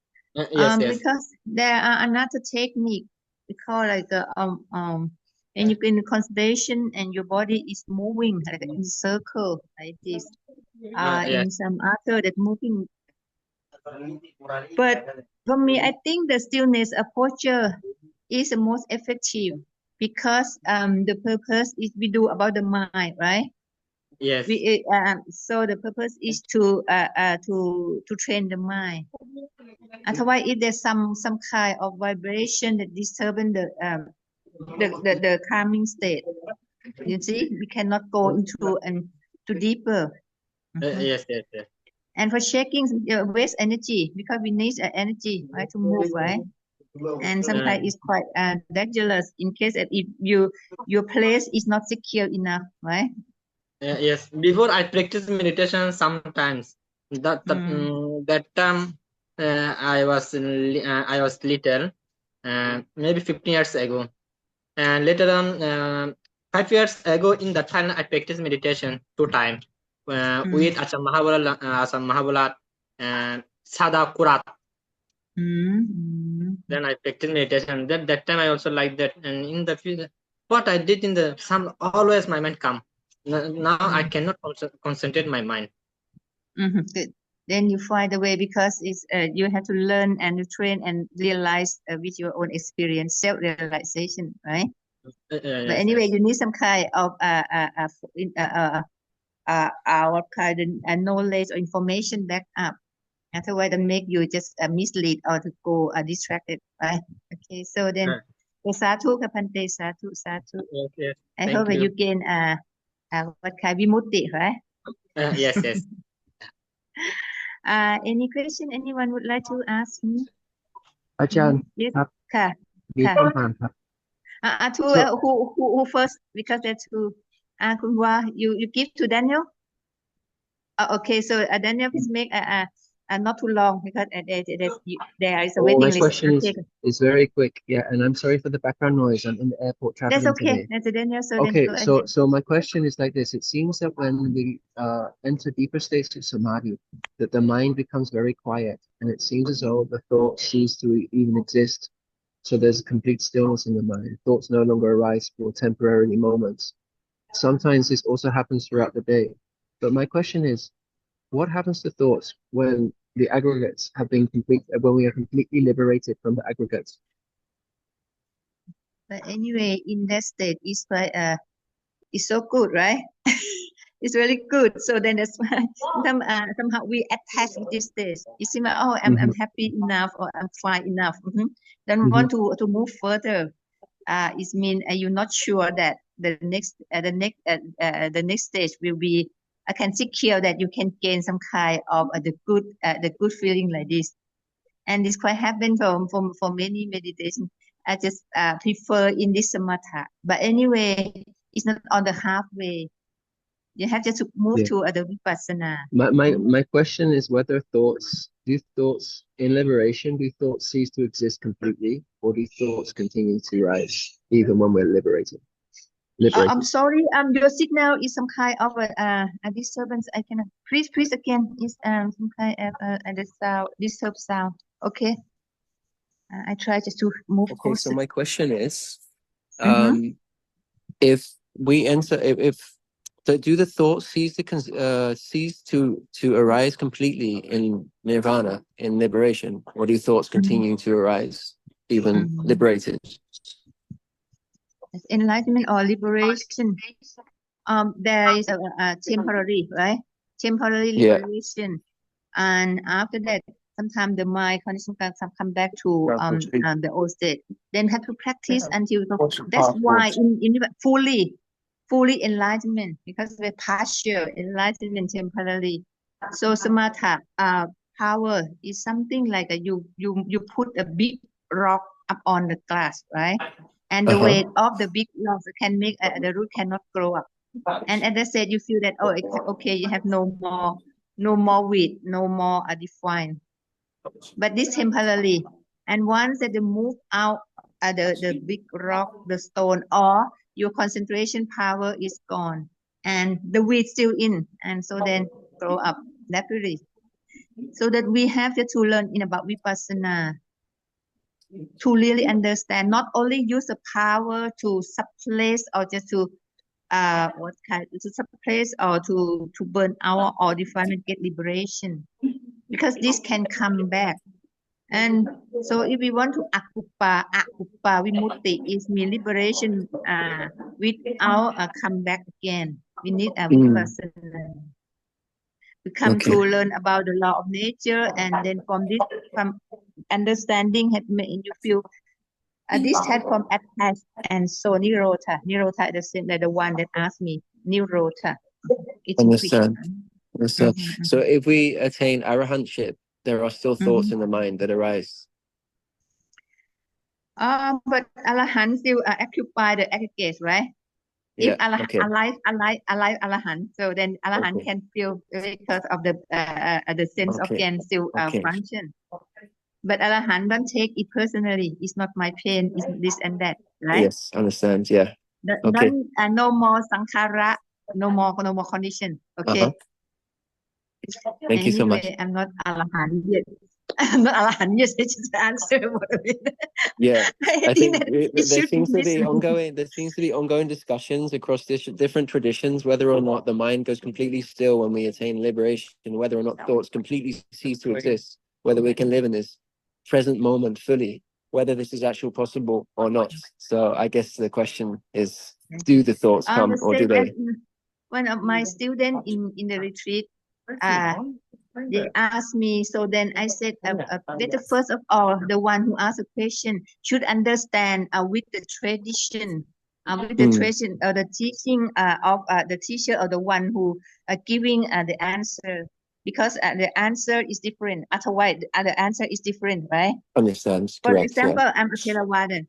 S2: Yes.
S1: Because there are another technique we call like and you in concentration and your body is moving like in circle like this. In some other that moving. But for me, I think the stillness posture is the most effective because the purpose is we do about the mind, right?
S2: Yes.
S1: So the purpose is to train the mind. Otherwise, if there's some kind of vibration that disturbing the calming state, you see, we cannot go into to deeper.
S2: Yes.
S1: And for checking, waste energy because we need energy, right, to move, right? And sometimes it's quite dangerous in case that if your place is not secure enough, right?
S2: Yes. Before I practice meditation sometimes. That time I was little, maybe 15 years ago, and later on 5 years ago in that time I practiced meditation 2 times with Asam Mahabala and Sada Kurat. Then I practiced meditation. That time I also like that, and in the future, what I did in the always my mind come. Now I cannot concentrate my mind.
S1: Good. Then you find a way because it's you have to learn and to train and realize with your own experience, self-realization, right? But anyway, you need some kind of our kind of knowledge or information back up. Otherwise, it make you just mislead or to go distracted, right? Okay, so then, sadhu kapante, sadhu.
S2: Yes.
S1: I hope that you gain what kind vimutti, right?
S2: Yes.
S1: Any question anyone would like to ask me?
S3: อาจารย์
S1: Yes.
S3: ครับ
S1: ค่ะ
S3: มีคำถามครับ
S1: who first because that's whoคุณว่า you give to Daniel. Okay, so Daniel, please make not too long because there is a waiting
S3: My
S1: list.
S3: question is very quick. Yeah, and I'm sorry for the background noise. I'm in the airport traveling
S1: That's okay.
S3: today.
S1: That's Daniel. So
S3: Okay,
S1: then go ahead.
S3: so my question is like this. It seems that when we enter deeper states of samadhi, that the mind becomes very quiet, and it seems as though the thoughts cease to even exist. So there's a complete stillness in the mind. Thoughts no longer arise for temporary moments. Sometimes this also happens throughout the day. But my question is, what happens to thoughts when the aggregates have been when we are completely liberated from the aggregates?
S1: But anyway, in that state, it's quite it's so good, right? It's really good. So then that's why somehow we attach with this stage. You see, I'm happy enough or I'm fine enough. Don't want to move further. It means you're not sure that the next stage will be. I can secure that you can gain some kind of the good feeling like this, and this quite happen for many meditation. I just prefer in this samatha, but anyway, it's not on the halfway. You have just to move to the vipassana.
S3: My question is whether do thoughts in liberation, do thoughts cease to exist completely, or do thoughts continue to rise even when we're liberated?
S1: I'm sorry. Your signal is some kind of a disturbance. I cannot. Please again. Is some kind of disturb sound. Okay. I try just to move closer.
S3: So my question is, if we enter, if So do the thoughts cease to arise completely in nirvana, in liberation, or do thoughts continue to arise even liberated?
S1: Enlightenment or liberation, there is a temporary, right? Temporary liberation, and after that, sometimes the mind condition can come back to the old state. Then have to practice until that's why in fully enlightenment, because we're partial enlightenment temporarily. So samatha power is something like you put a big rock up on the glass, right? And the weight of the big rock can make the root cannot grow up. And as I said, you feel that okay, you have no more weight, no more define. But this temporarily, and once that you move out the big rock, the stone, or your concentration power is gone, and the weight still in, and so then grow up naturally. So that we have to learn in about vipassana to really understand, not only use the power to suppress or just to to suppress or to burn out or define and get liberation, because this can come back. And so if we want to akupa vimutti is mean liberation without a come back again. We need a vipassana. We come to learn about the law of nature, and then from understanding had made you feel this type from attached, and so nirota is the same like the one that asked me, nirota.
S3: Understand. So if we attain arahantship, there are still thoughts in the mind that arise.
S1: But arahant still occupy the aggregates, right?
S3: Yeah,
S1: if alive arahant, so then arahant can feel because of the sense of can still function. But arahant don't take it personally. It's not my pain. It's this and that, right?
S3: Yes, understand. Yeah.
S1: No more sankhara, no more condition. Okay.
S3: Thank you so much.
S1: I'm not arahant yet. I'm not arahant yet. I just answer what I mean.
S3: Yeah, I think there seems to be ongoing discussions across different traditions whether or not the mind goes completely still when we attain liberation, whether or not thoughts completely cease to exist, whether we can live in this present moment fully, whether this is actually possible or not. So I guess the question is, do the thoughts come or do they?
S1: One of my students in the retreat, they asked me, so then I said, better first of all, the one who asked the question should understand with the tradition, the teaching of the teacher or the one who giving the answer, because the answer is different. Otherwise, the answer is different, right?
S3: Understands.
S1: For
S3: Correct.
S1: example, I'm a Theravada.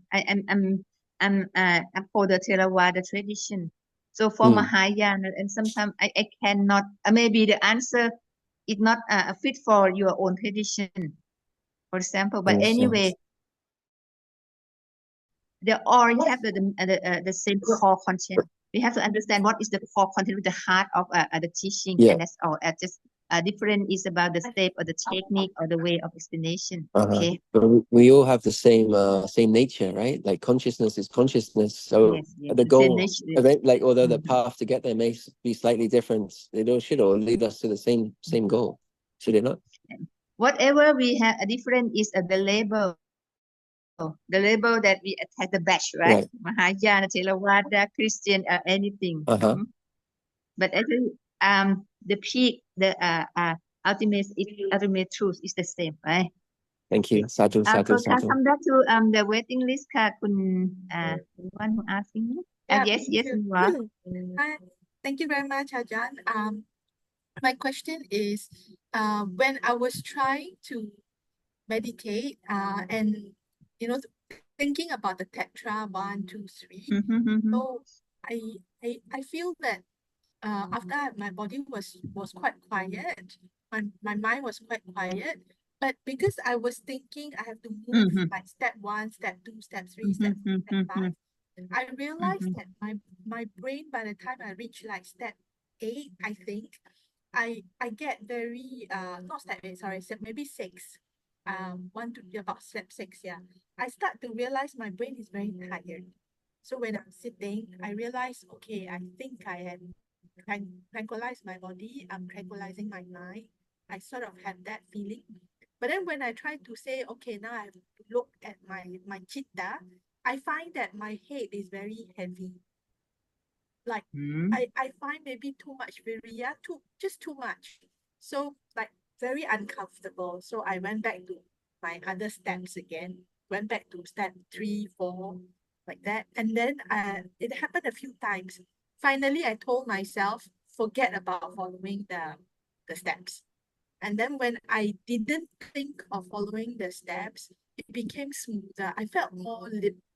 S1: I'm for the Theravada tradition. So for Mahayana, and sometimes I cannot. Maybe the answer is not fit for your own tradition, for example. But anyway, they all have the same core content. We have to understand what is the core content with the heart of the teaching, and that's all. Just different is about the step or the technique or the way of explanation. Okay.
S3: But we all have the same nature, right? Like consciousness is consciousness. So the goal, although the path to get there may be slightly different, it all should all lead us to the same goal, should it not?
S1: Whatever we have a different is the label. The label that we attach the badge, right? Mahayana, Theravada, Christian, anything. But actually, the peak, the ultimate truth is the same, right?
S3: Thank you. Sadhu.
S1: Come back to the waiting list, one who asking me. Yes,
S4: Hi. Thank you very much, Ajahn. My question is, when I was trying to meditate, and thinking about the tetra 1, 2, 3, so I feel that after my body was quite quiet, my mind was quite quiet, but because I was thinking I have to move like step 1, step 2, step 3, step 5, I realized that my brain, by the time I reach like step 8, I think I get very not step 8, sorry, maybe 6, 1 to about step 6, I start to realize my brain is very tired. So when I'm sitting, I realize, okay, I think I am tranquilize my body, I'm tranquilizing my mind. I sort of have that feeling. But then when I try to say, okay, now I have to look at my chitta, I find that my head is very heavy. Like I find maybe too much viriya, just too much. So like very uncomfortable. So I went back to my other steps again, went back to step 3, 4, like that. And then it happened a few times. Finally, I told myself, forget about following the steps. And then when I didn't think of following the steps, it became smoother. I felt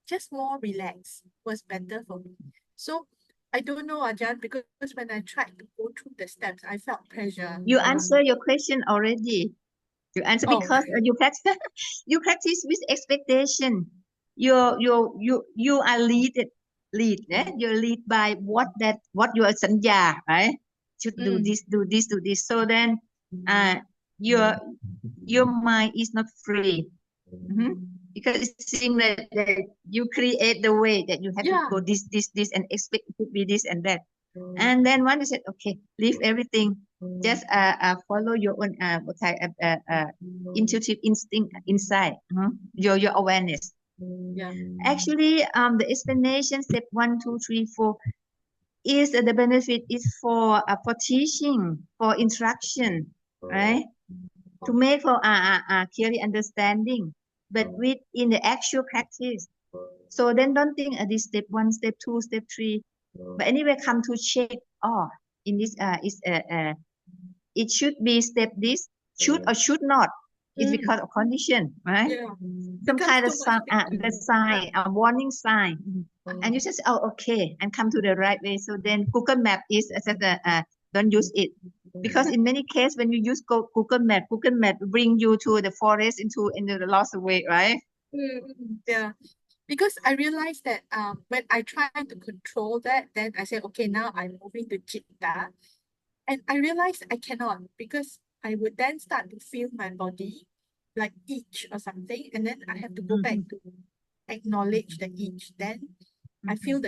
S4: just more relaxed, was better for me. So I don't know, Ajahn, because when I tried to go through the steps, I felt pressure.
S1: You answer your question already. You answer because you practice with expectation. You are lead. You're lead by what your sanya, right? Should do this, do this, do this. So then your mind is not free. Because it seems that you create the way that you have to go this, and expect it to be this and that. And then when you said, okay, leave everything, just follow your own intuitive instinct inside, your awareness. Actually, the explanation step 1, 2, 3, 4 is the benefit is for teaching, for instruction, right? To make for clearly understanding, but in the actual practice. So then don't think this step 1, step 2, step 3. But anyway, come to check. In this it should be step this, should or should not. It's because of condition, right? Some kind of the sign, a warning sign, and you just okay, and come to the right way. So then Google Map is don't use it, because in many cases when you use Google Map bring you to the forest into the lost way, right?
S4: Yeah. Because I realized that when I try to control that, then I say, okay, now I'm moving to chitta. And I realized I cannot, because I would then start to feel my body like itch or something. And then I have to go back to acknowledge the itch. Then I feel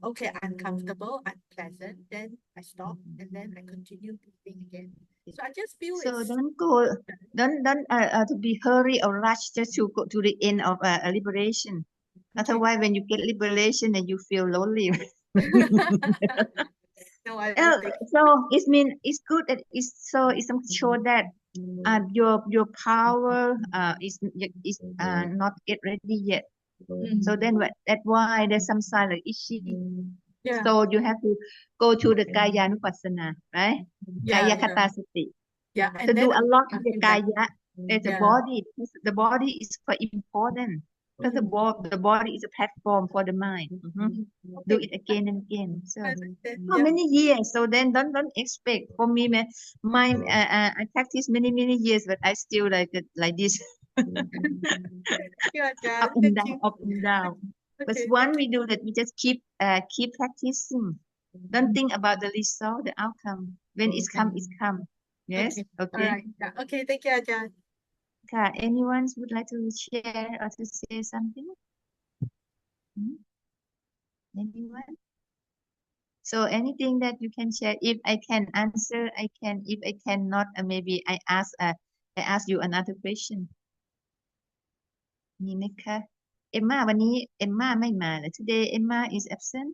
S4: okay, uncomfortable, unpleasant. Then I stop and then I continue breathing again. So I just feel
S1: so don't to be hurry or rush just to go to the end of liberation. Otherwise, when you get liberation, then you feel lonely.
S4: No, I don't think.
S1: So it means it's good that it's show that your power is not get ready yet. So then that's why there's some sign like itching. So you have to go to the Kaya Ānāpānasati, right? Kaya Katasati. To do a lot of the Kaya, the body, because the body is quite important. Because the body is a platform for the mind. Do it again and again. So how many years? So then don't expect. For me, I practice many years, but I still like this. Up and down. But once we do that, we just keep practicing. Don't think about the result, the outcome. When it's come, it's come. Yes. Okay.
S4: All right. Okay. Thank you, Ajahn.
S1: Anyone would like to share or to say something? Anyone? So anything that you can share. If I can answer, I can. If I cannot, maybe I ask you another question. มีไหมคะ Emma วันนี้ Emma ไม่มาเลย Today Emma is absent.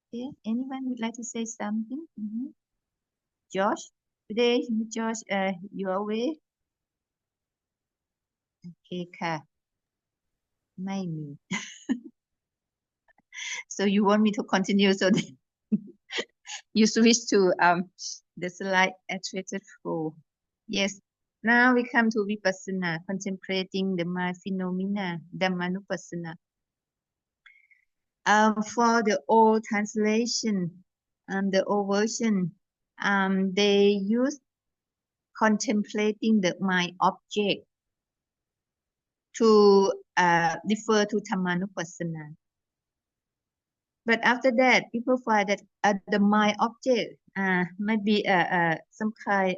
S1: Okay. Anyone would like to say something? Josh, today Josh, you're away. Okay ค่ะ ไม่มี So you want me to continue, so that you switch to the slide attributed flow. Yes. Now we come to vipassana, contemplating the mind phenomena, Dhammanupassana. For the old translation, the old version, they use contemplating the mind object to refer to Dhammanupassana. But after that, people find that the mind object might be some kind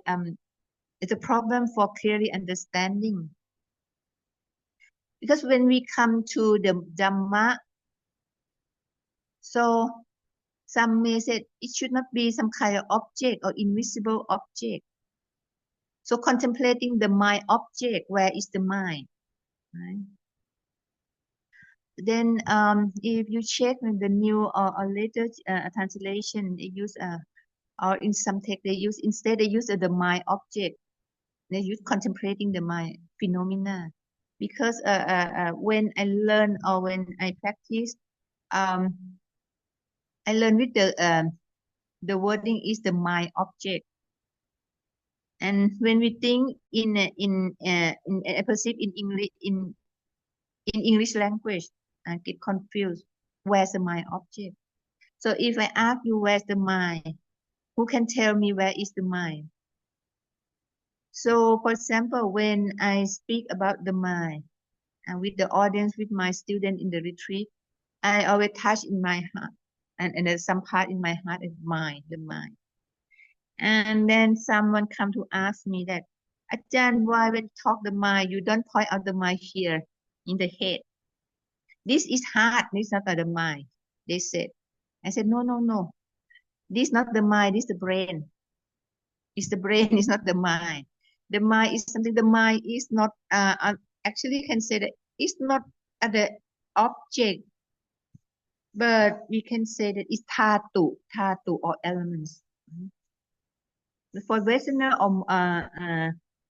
S1: it's a problem for clearly understanding. Because when we come to the Dhamma, So some may say it should not be some kind of object or invisible object. So contemplating the mind object, where is the mind? Right? Then if you check in the new or later translation, they use or in some text they use instead they use the mind object. They use contemplating the mind phenomena, because when I learn or when I practice, I learn with the wording is the mind object. And when we think in I perceive in English language, I get confused. Where's the mind object? So if I ask you where's the mind, who can tell me where is the mind? So for example, when I speak about the mind and with the audience, with my student in the retreat, I always touch in my heart, and there's some part in my heart is mind, the mind. And then someone come to ask me that, Ajahn, why when you talk the mind, you don't point out the mind here in the head? This is heart, this is not the mind, they said. I said, no. This is not the mind, this is the brain. It's the brain, it's not the mind. The mind is something, the mind is not, actually can say that it's not the object, but we can say that it's dhatu or elements. For Westerner or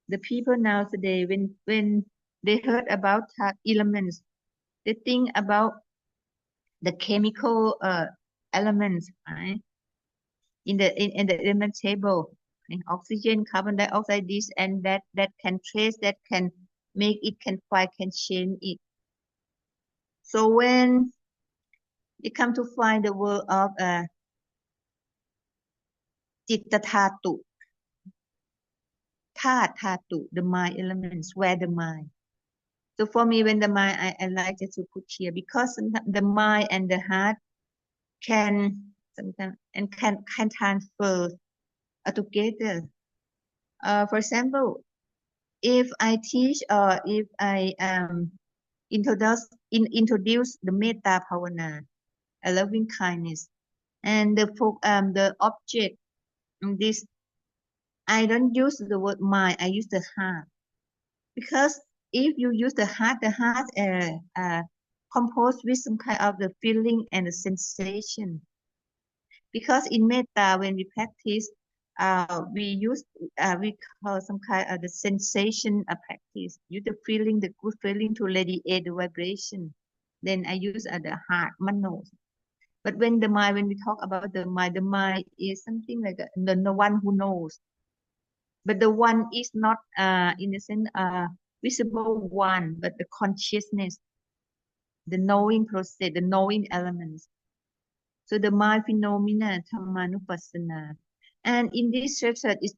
S1: the people now today, when they heard about elements, they think about the chemical elements, right? In the element table, oxygen, carbon dioxide, this and that can trace, that can make it, can find, can change it. So when they come to find the word of Citta Dhatu, Dhatu, the mind elements, where the mind. So for me, when the mind, I like to put here, because the mind and the heart can sometimes and can transfer together. For example, if I teach or if I introduce the Metta Bhavana, a loving kindness, and the object, this, I don't use the word mind, I use the heart, because if you use the heart composed with some kind of the feeling and the sensation. Because in Metta, when we practice, we call some kind of the sensation of practice. Use the feeling, the good feeling to radiate the vibration. Then I use the heart, mano. But when we talk about the mind is something like the one who knows. But the one is not, in a sense, visible one, but the consciousness, the knowing process, the knowing elements. So the mind phenomena, Dhammanupassana. And in this structure is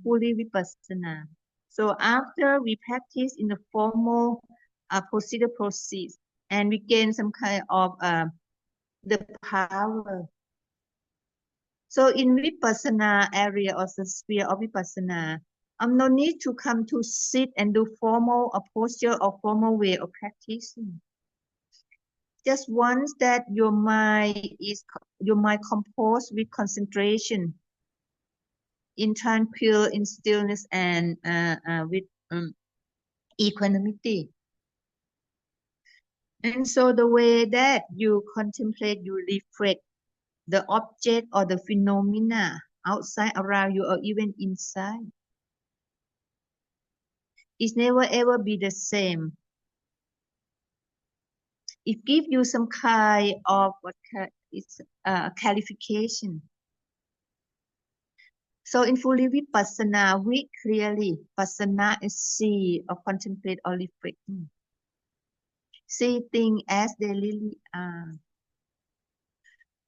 S1: fully vipassana. So after we practice in the formal process, and we gain some kind of the power. So in vipassana area or the sphere of vipassana, no need to come to sit and do formal posture or formal way of practicing. Just once that your mind composed with concentration, in tranquil, in stillness, and with equanimity. And so the way that you contemplate, you reflect the object or the phenomena outside, around you, or even inside, it's never ever be the same. It gives you some kind of clarification. So in fully vipassana, we clearly, vipassana is see or contemplate or reflect. See things as they really are.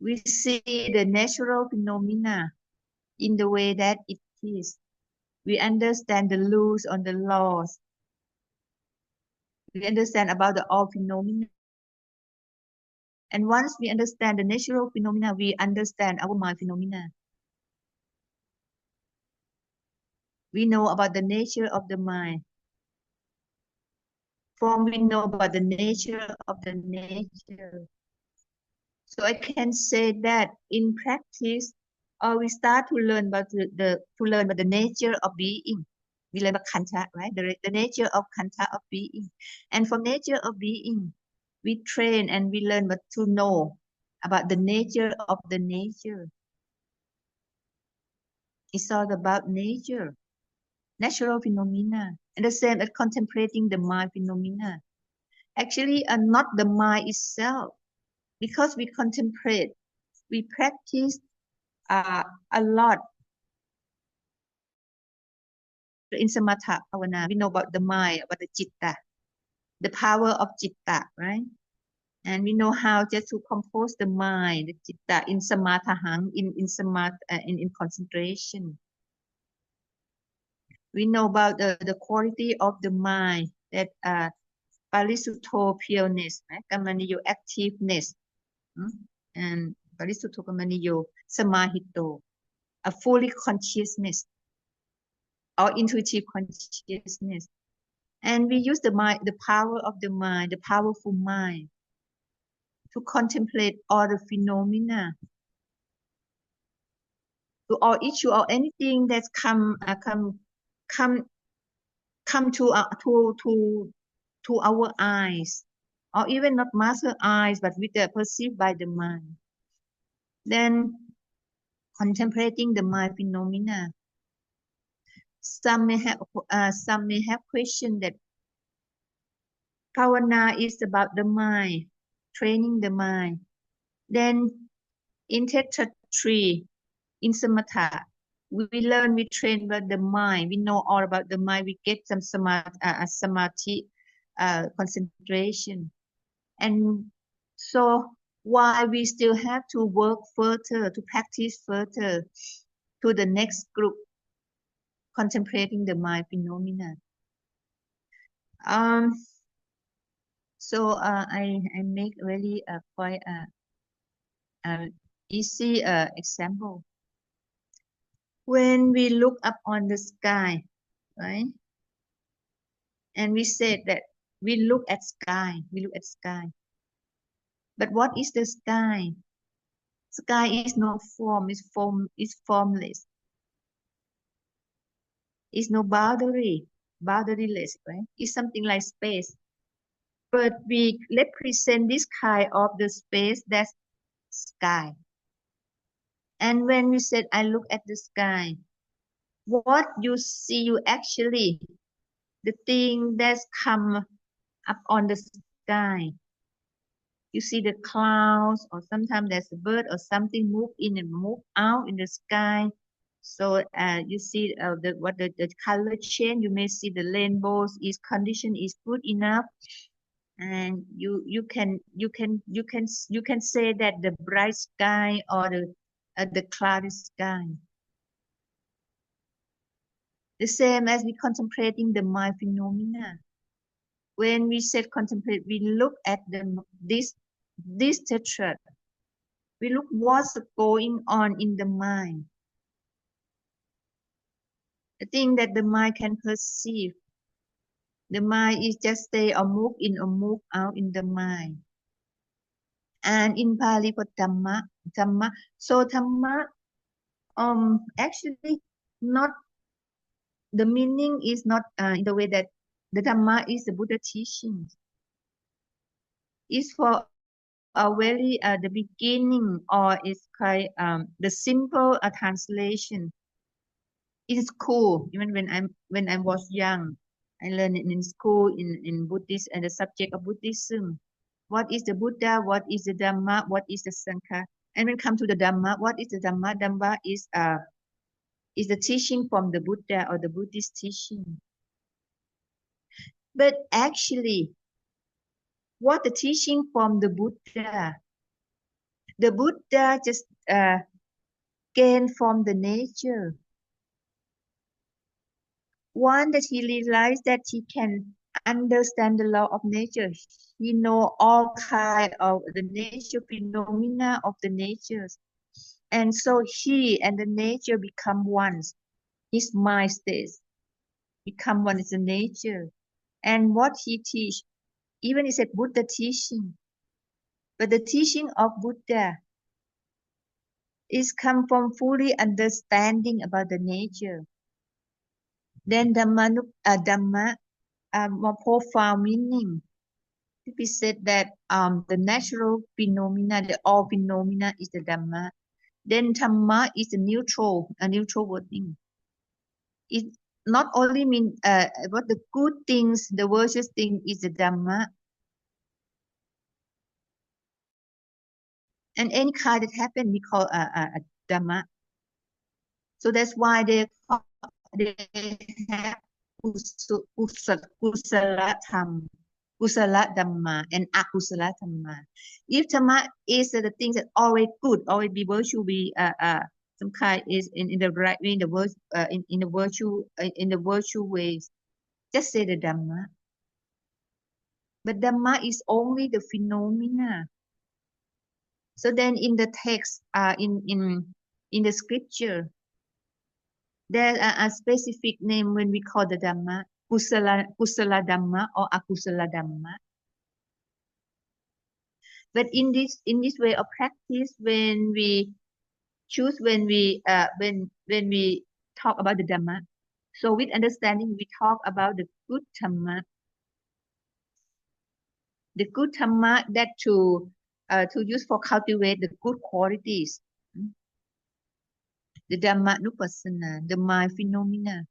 S1: We see the natural phenomena in the way that it is. We understand the rules on the laws. We understand about the all phenomena. And once we understand the natural phenomena, we understand our mind phenomena. We know about the nature of the mind. Form, we know about the nature of the nature. So I can say that in practice, we start to learn about the nature of being. We learn about kanta, right? The nature of kanta of being. And from nature of being, we train and we learn but to know about the nature of the nature. It's all about nature, natural phenomena. And the same as contemplating the mind phenomena. Actually, not the mind itself. Because we contemplate, we practice a lot. In samatha bhavana, we know about the mind, about the citta, the power of citta, right? And we know how just to compose the mind, the citta in samatahang, in concentration. We know about the quality of the mind, that Parisutto pureness, right? Kamaniyo activeness, and Parisutto Kamaniyo samahito, a fully consciousness or intuitive consciousness. And we use the mind, the power of the mind, the powerful mind, to contemplate all the phenomena, to all issue or anything that's come to our eyes, or even not master eyes, but with the perceived by the mind. Then contemplating the mind phenomena. Some may have questioned that Bhavana is about the mind, training the mind. Then in Tetra 3, in Samatha, we learn, we train about the mind. We know all about the mind. We get some samadhi, concentration. And so why we still have to work further, to practice further to the next group, contemplating the mind phenomena. So I make really quite easy example. When we look up on the sky, right? And we said that we look at sky, But what is the sky? Sky is no form, it's formless. It's no boundaryless, right? It's something like space. But we represent this kind of the space, that's sky. And when we said, I look at the sky, what you see, you actually, the thing that's come up on the sky. You see the clouds, or sometimes there's a bird or something move in and move out in the sky. So you see the color change. You may see the rainbows. Is condition is good enough, and you can say that the bright sky or the cloudy sky. The same as we contemplating the mind phenomena. When we said contemplate, we look at this tetrad. We look what's going on in the mind. The thing that the mind can perceive. The mind is just stay or move in or move out in the mind. And in Pali for Dhamma. So Dhamma, actually not, the meaning is not in the way that the Dhamma is the Buddha teaching. It's for a very the beginning, or it's quite the simple translation. It's cool. Even when I was young, I learned it in school in Buddhist and the subject of Buddhism. What is the Buddha? What is the Dhamma? What is the Sangha? And when it comes to the Dhamma, what is the Dhamma? Dhamma is the teaching from the Buddha or the Buddhist teaching. But actually, what the teaching from the Buddha just gained from the nature. One, that he realized that he can understand the law of nature. He know all kind of the nature phenomena of the natures. And so he and the nature become one. His mind stays, become one with the nature. And what he teach, even he said Buddha teaching, But the teaching of Buddha is come from fully understanding about the nature. Then Dhamma, more profound meaning. We said that the natural phenomena, the all phenomena is the Dhamma. Then Dhamma is a neutral wording. It not only mean what the good things, the virtuous thing is the Dhamma. And any kind that happen, we call a Dhamma. So that's why they have kusala Dhamma and akusala Dhamma. If Dhamma is the things that always good, always be virtue, be some kind is in the right way, in the virtue ways, just say the Dhamma. But Dhamma is only the phenomena. So then in the text, in the scripture, there's a specific name when we call the Dhamma, kusala Dhamma or akusala Dhamma. But in this way of practice, when we choose, when we talk about the Dhamma, so with understanding we talk about the good Dhamma, that to use for cultivate the good qualities, the Dhammanupassana, the mind phenomena.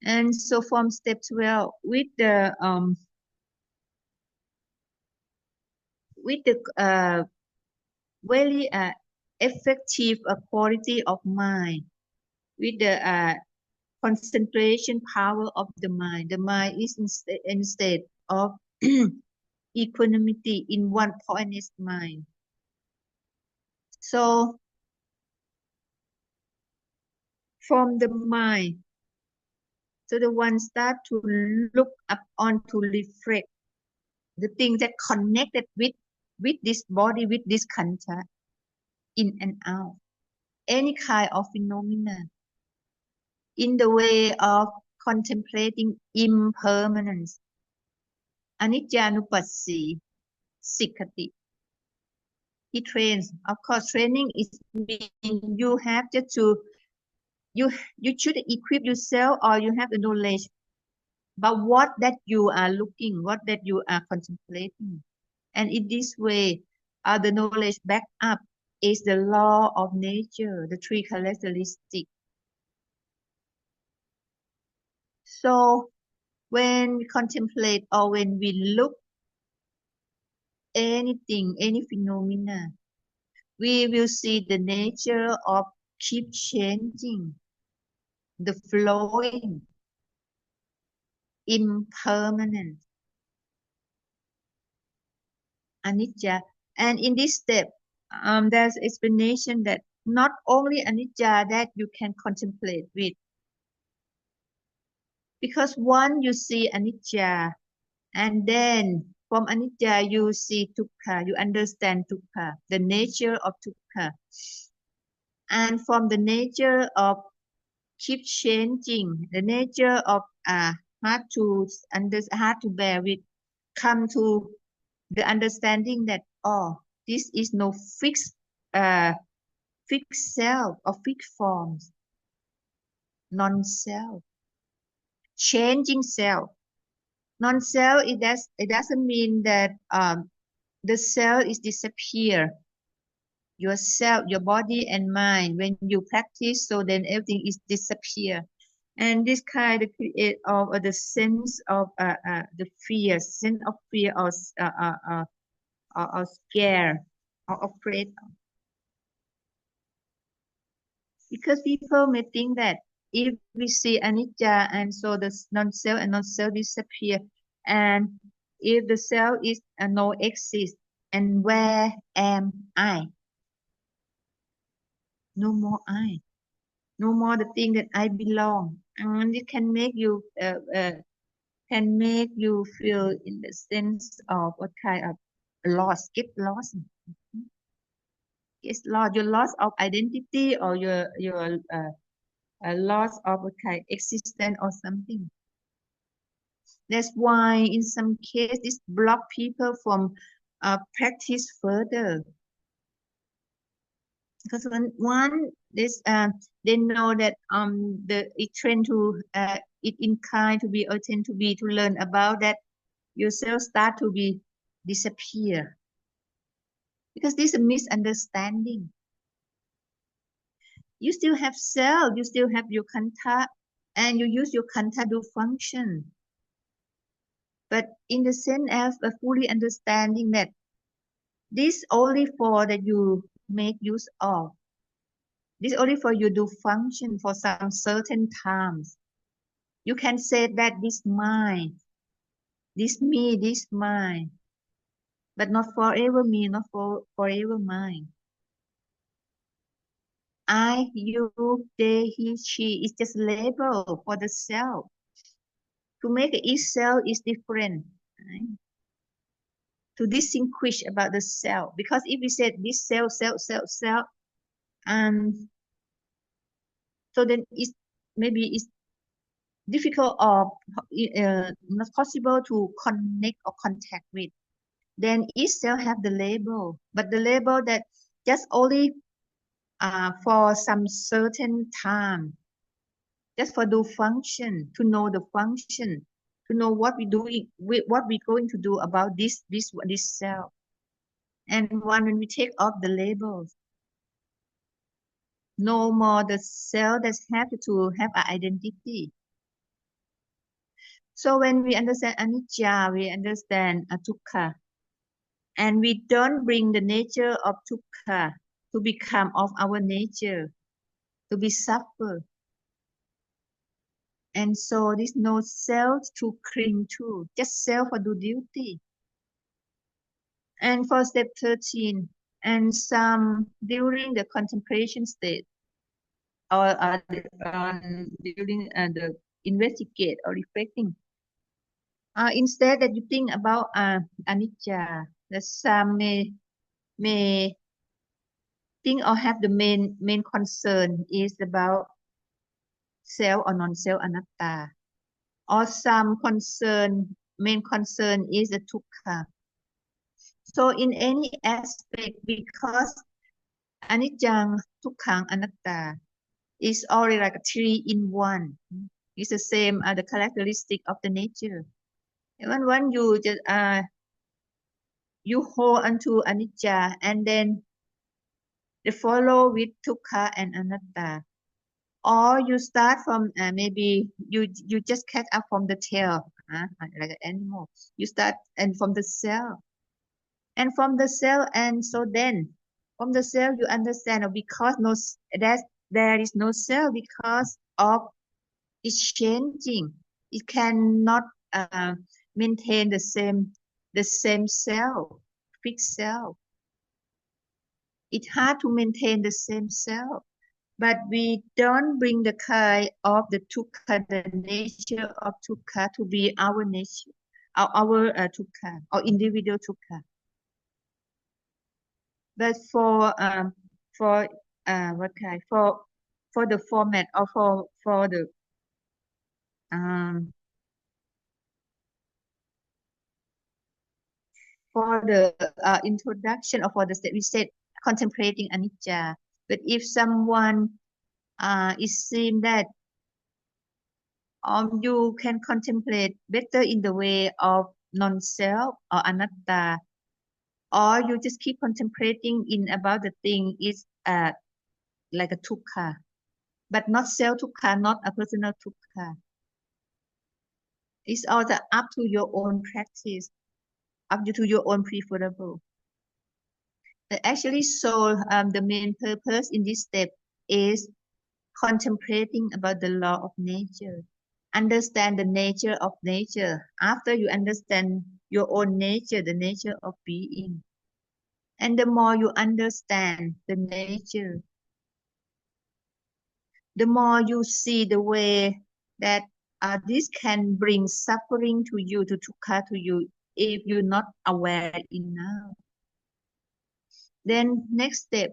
S1: And so from step 12, with the very effective quality of mind, with the concentration power of the mind is in state of equanimity in one pointedness mind. So from the mind, so the one start to look up on, to reflect the things that connected with this body, with this kanta, in and out, any kind of phenomena, in the way of contemplating impermanence, anicca-nupassi, sikkati. He trains. Of course, training is mean you have to you should equip yourself, or you have the knowledge about what that you are looking, what that you are contemplating. And in this way, the knowledge back up is the law of nature, the three characteristics. So when we contemplate or when we look anything, any phenomena, we will see the nature of keep changing, the flowing, impermanent, anicca. And in this step, there's explanation that not only anicca that you can contemplate with, because one you see anicca, and then from anicca you see dukkha, you understand dukkha, the nature of dukkha, and from the nature of keep changing, the nature of hard to bear with, come to the understanding that this is no fixed self or fixed forms, non-self, changing self. Non-self, it doesn't mean that the self is disappear. Yourself, your body and mind, when you practice, so then everything is disappear. And this kind of create of the sense of the fear, sense of fear or scare or afraid. Because people may think that if we see anicca, and so the non-self and non-self disappear, and if the self is no exist, and where am I? No more I. No more the thing that I belong. And it can make you feel in the sense of what kind of loss, get lost. Get lost, your loss of identity, or your loss of a kind of existence or something. That's why in some cases this block people from practice further. Because when this they know that it trend to it inclined to be or tend to be to learn about that, yourself start to be disappear. Because this is a misunderstanding. You still have self, you still have your kanta, and you use your kanta to function. But in the sense of a fully understanding that this only for that you make use of. This only for you to function for some certain times. You can say that this mine, this me, this mine, but not forever me, not forever mine. I, you, they, he, she is just label for the self. To make each self is different. Right? To distinguish about the self. Because if we said this self, so then maybe it's difficult or not possible to connect or contact with. Then each cell have the label, but the label that just only for some certain time, just for the function, to know the function, to know what we doing, what we're going to do about this cell. And when we take off the labels, no more the cell that have to have an identity. So when we understand anicca, we understand dukkha, and we don't bring the nature of dukkha to become of our nature, to be suffer. And so there's no self to cling to, just self for do duty. And for step 13, and some during the contemplation state, or during the investigate or reflecting, instead that you think about anicca, that some may think or have the main concern is about self or non-self anatta, or some main concern is the dukkha. So in any aspect, because anicca, dukkha, anatta is already like a 3-in-1. It's the same the characteristic of the nature. Even when you just you hold onto anicca and then they follow with dukkha and anatta, or you start from maybe you just catch up from the tail, like an animal. You start and from the cell, and from the cell, and so then from the cell you understand because there is no cell because of it's changing. It cannot maintain the same cell, fixed cell. It's hard to maintain the same cell, but we don't bring the kind of the dukkha, the nature of dukkha, to be our nature, our dukkha, or individual dukkha. But for what kind? For the format or for the introduction or for the step, we said contemplating anicca. But if someone is seeing that you can contemplate better in the way of non-self or anatta, or you just keep contemplating in about the thing is like a dukkha, but not self dukkha, not a personal dukkha. It's also up to your own practice, up to your own preferable. But actually, so the main purpose in this step is contemplating about the law of nature. Understand the nature of nature. After you understand your own nature, the nature of being. And the more you understand the nature, the more you see the way that this can bring suffering to you, to dukkha to you, if you're not aware enough. Then next step,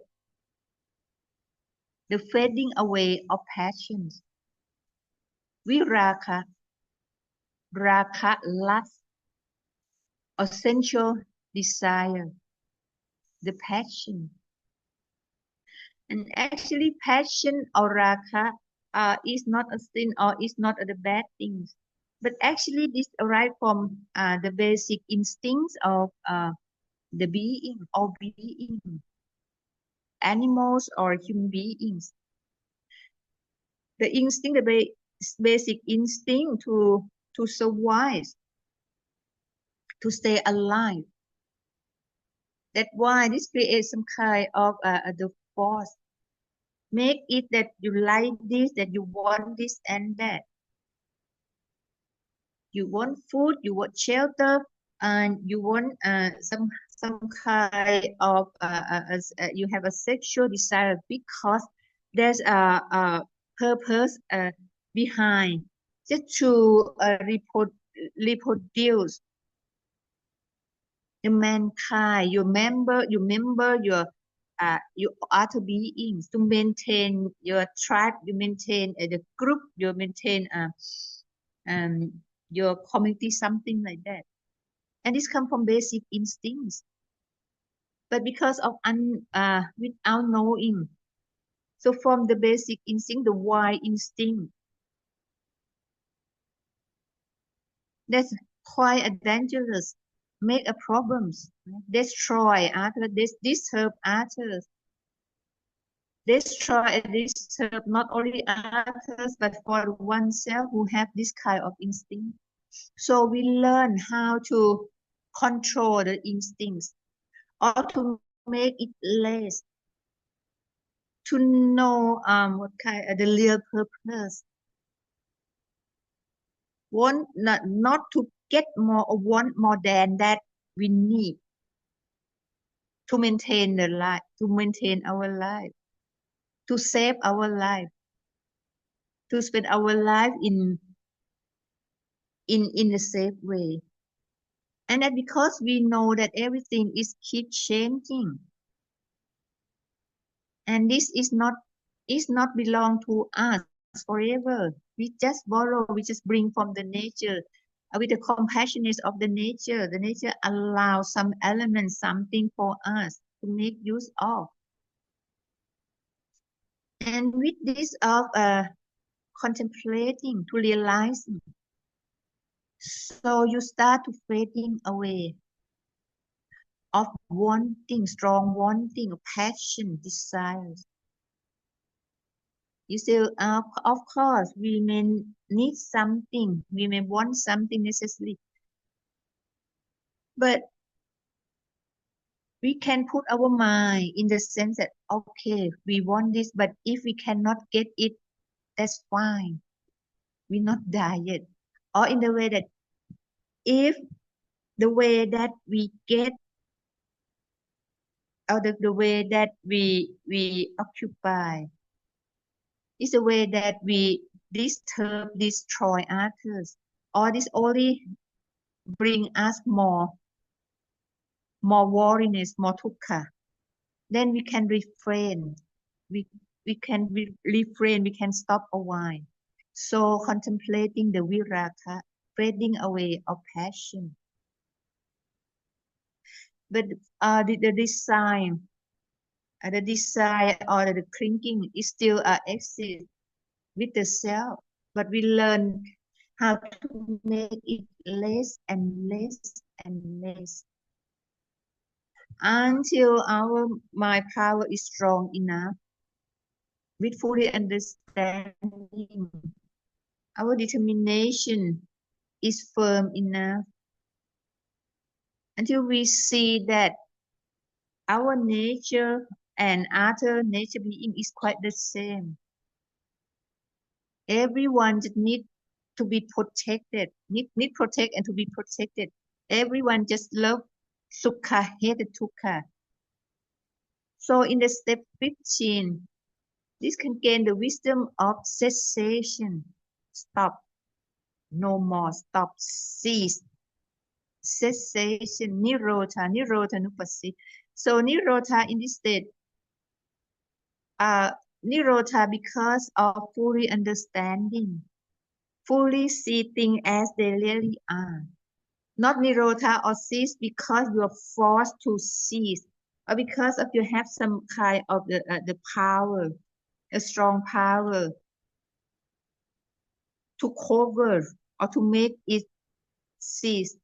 S1: the fading away of passions. Viraka, raka, lust, or sensual desire, the passion. And actually, passion or raga is not a sin or is not a bad thing. But actually, this arises from the basic instincts of the being or being, animals or human beings. The instinct, the basic instinct to survive, to stay alive. That's why this creates some kind of the force. Make it that you like this, that you want this and that. You want food, you want shelter, and you want some kind of you have a sexual desire because there's a purpose behind, just to reproduce the mankind. You remember your other beings, to maintain your tribe, you maintain the group, you maintain your community, something like that. And this comes from basic instincts. But because of without knowing, so from the basic instinct, the wild instinct, that's quite dangerous, make a problems, destroy others, disturb others, destroy and disturb not only others but for oneself who have this kind of instinct. So we learn how to control the instincts or to make it less, to know what kind of the real purpose. Want not to get more or want more than that we need to maintain the life, to maintain our life, to save our life, to spend our life in a safe way. And that because we know that everything is keep changing, and this is not belong to us forever. We just borrow, we just bring from the nature. With the compassionate of the nature allows some elements, something for us to make use of. And with this of contemplating, to realizing, so you start to fading away of wanting, strong wanting, of passion, desires. You say, of course, we may need something, we may want something necessarily, but we can put our mind in the sense that, okay, we want this, but if we cannot get it, that's fine. We not die yet. Or in the way that if the way that we get, or the way that we occupy is the way that we disturb, destroy others, or this only bring us more worriness, more dukkha, then we can refrain. We can refrain, we can stop a while. So contemplating the viraga, fading away of passion. But the desire or the clinging is still exists with the self. But we learn how to make it less and less and less until our mind power is strong enough, with fully understanding. Our determination is firm enough until we see that our nature and other nature being is quite the same. Everyone just need to be protected, need protect and to be protected. Everyone just love sukha, hate dukkha. So in the step 15, this can gain the wisdom of cessation. Stop. No more. Stop. Cease. Cessation. Nirodha. Nirodha nupassi. So Nirodha in this state, Nirodha because of fully understanding, fully see things as they really are. Not nirodha or cease because you are forced to cease, or because of you have some kind of the power, a strong power to cover or to make it cease.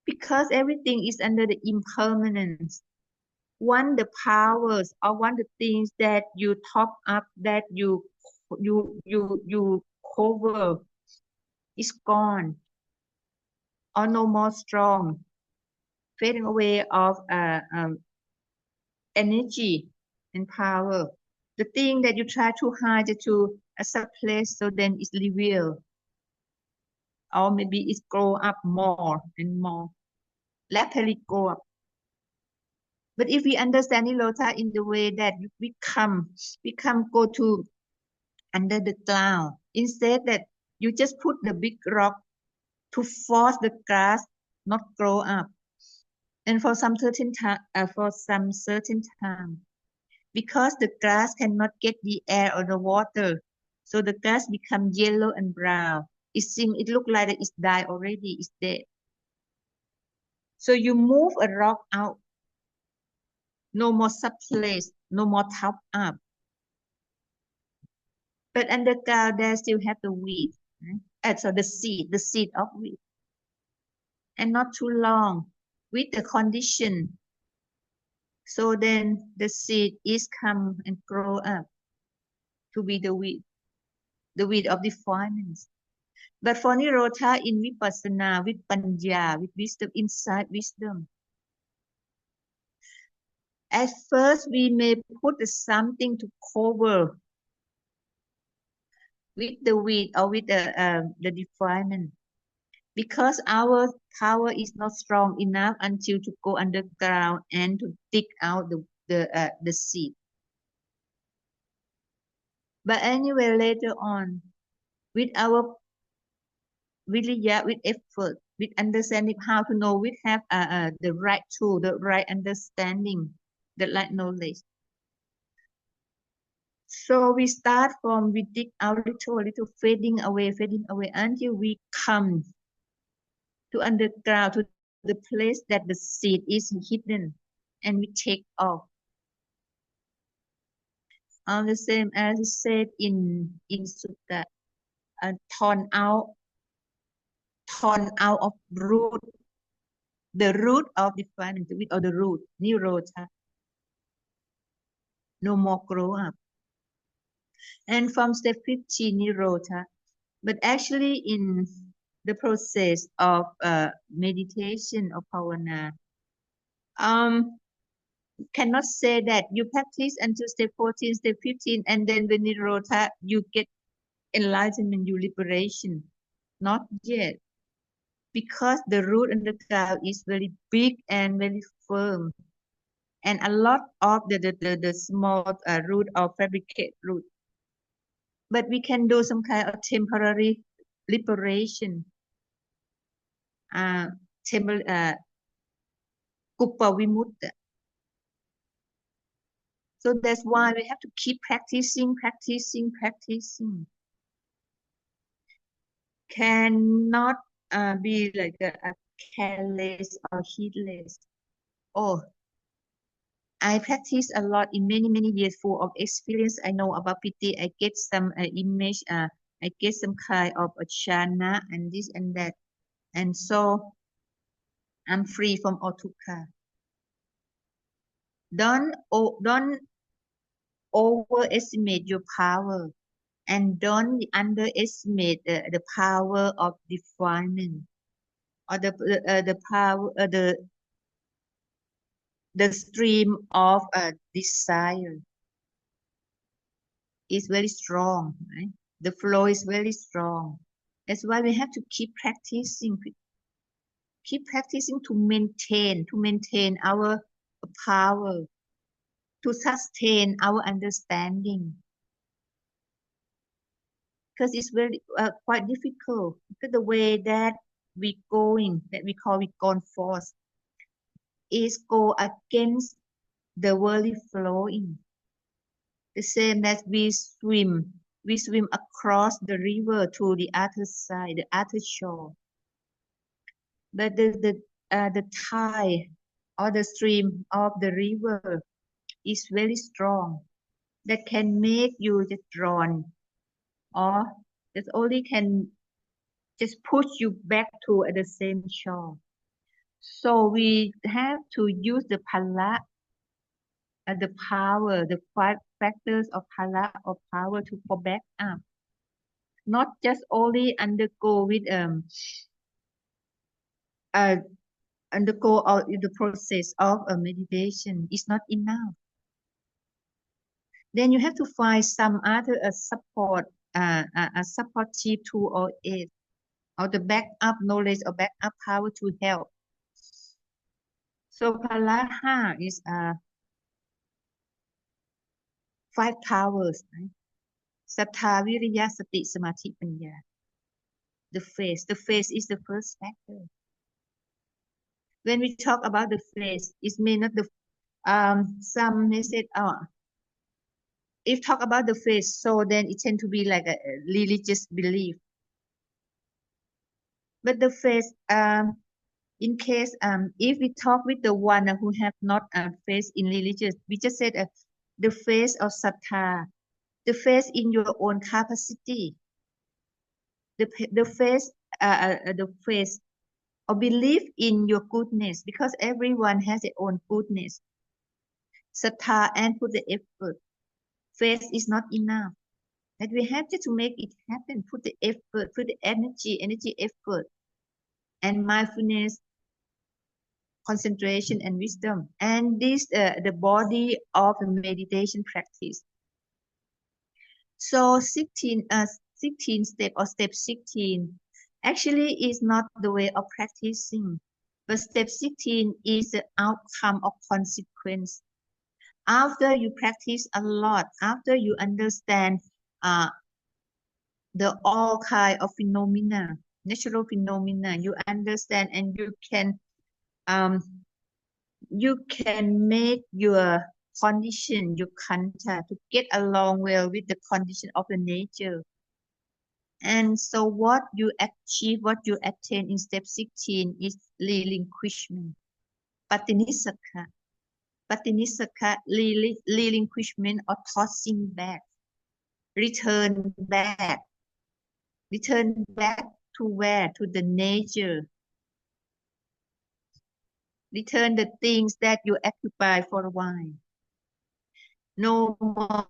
S1: Because everything is under the impermanence. One the powers or one the things that you top up, that you cover is gone or no more strong, fading away of energy and power. The thing that you try to hide to suppress, so then it's revealed, or maybe it grow up more and more, rapidly grow up. But if we understand Nirodha in the way that we go to under the ground, instead that you just put the big rock to force the grass not grow up, and for some certain time, because the grass cannot get the air or the water, so the grass become yellow and brown. It look like it's died already, it's dead. So you move a rock out, no more subplace, no more top up. But underground there still have the weed, so the seed of wheat, and not too long with the condition. So then the seed is come and grow up to be the weed of defilements. But for Nirodha in Vipassana, with Panya, with wisdom, inside wisdom, at first we may put something to cover with the weed or with the defilement, because our power is not strong enough until to go underground and to dig out the seed. But anyway, later on, with our viriya, with effort, with understanding how to know, we have the right tool, the right understanding, the right knowledge. So we start from, we dig out little, fading away until we come to underground, to the place that the seed is hidden, and we take off. All the same as it said in Sutta, torn out of root, the root of defilement, or the root, Nirodha, no more grow up. And from step 15, Nirodha, but actually in the process of meditation or Bhavana, cannot say that you practice until step 14, step 15, and then when Nirodha, you get enlightenment, you liberation. Not yet. Because the root and the ground is very big and very firm. And a lot of the small root or fabricate root. But we can do some kind of temporary liberation. Kupa Vimutta. So that's why we have to keep practicing. Cannot be like a careless or heedless. Oh, I practice a lot in many years, full of experience. I know about piti. I get some image. I get some kind of a jhana and this and that, and so I'm free from all dukkha. Don't overestimate your power, and don't underestimate the power of defilement, or the power, the stream of desire is very strong, right? The flow is very strong. That's why we have to keep practicing to maintain our power, to sustain our understanding. Because it's very quite difficult, because the way that we going, that we call it gone force, is go against the worldly flowing. The same as we swim across the river to the other side, the other shore. but the tide or the stream of the river is very strong, that can make you just drawn, or that only can just push you back to the same shore. So we have to use the pala, the power, the 5 factors of pala or power to go back up. Not just only undergo with undergo all the process of a meditation is not enough. Then you have to find some other support, a supportive tool or aid, or the backup knowledge or backup power to help. So Palaha is 5 powers, right? Sattha, Viriya, Sati, Samadhi, Panya. The face is the first factor. When we talk about the face, it may not the some may say, if talk about the face, so then it tend to be like a religious belief. But the face, in case if we talk with the one who have not a face in religious, we just said the face of sattha, the face in your own capacity, the face or belief in your goodness, because everyone has their own goodness. Sattha and put the effort. Faith is not enough. That we have to make it happen. Put the effort, put the energy, effort, and mindfulness, concentration, and wisdom. And this the body of the meditation practice. So 16 step or step 16 actually is not the way of practicing, but step 16 is the outcome of consequence. After you practice a lot, after you understand the all kind of phenomena, natural phenomena, you understand, and you can make your condition, your kanta, to get along well with the condition of the nature. And so what you achieve, what you attain in step 16 is relinquishment, patinisakha. Patinisakha, relinquishment or tossing back. Return back to where? To the nature. Return the things that you occupy for a while. No more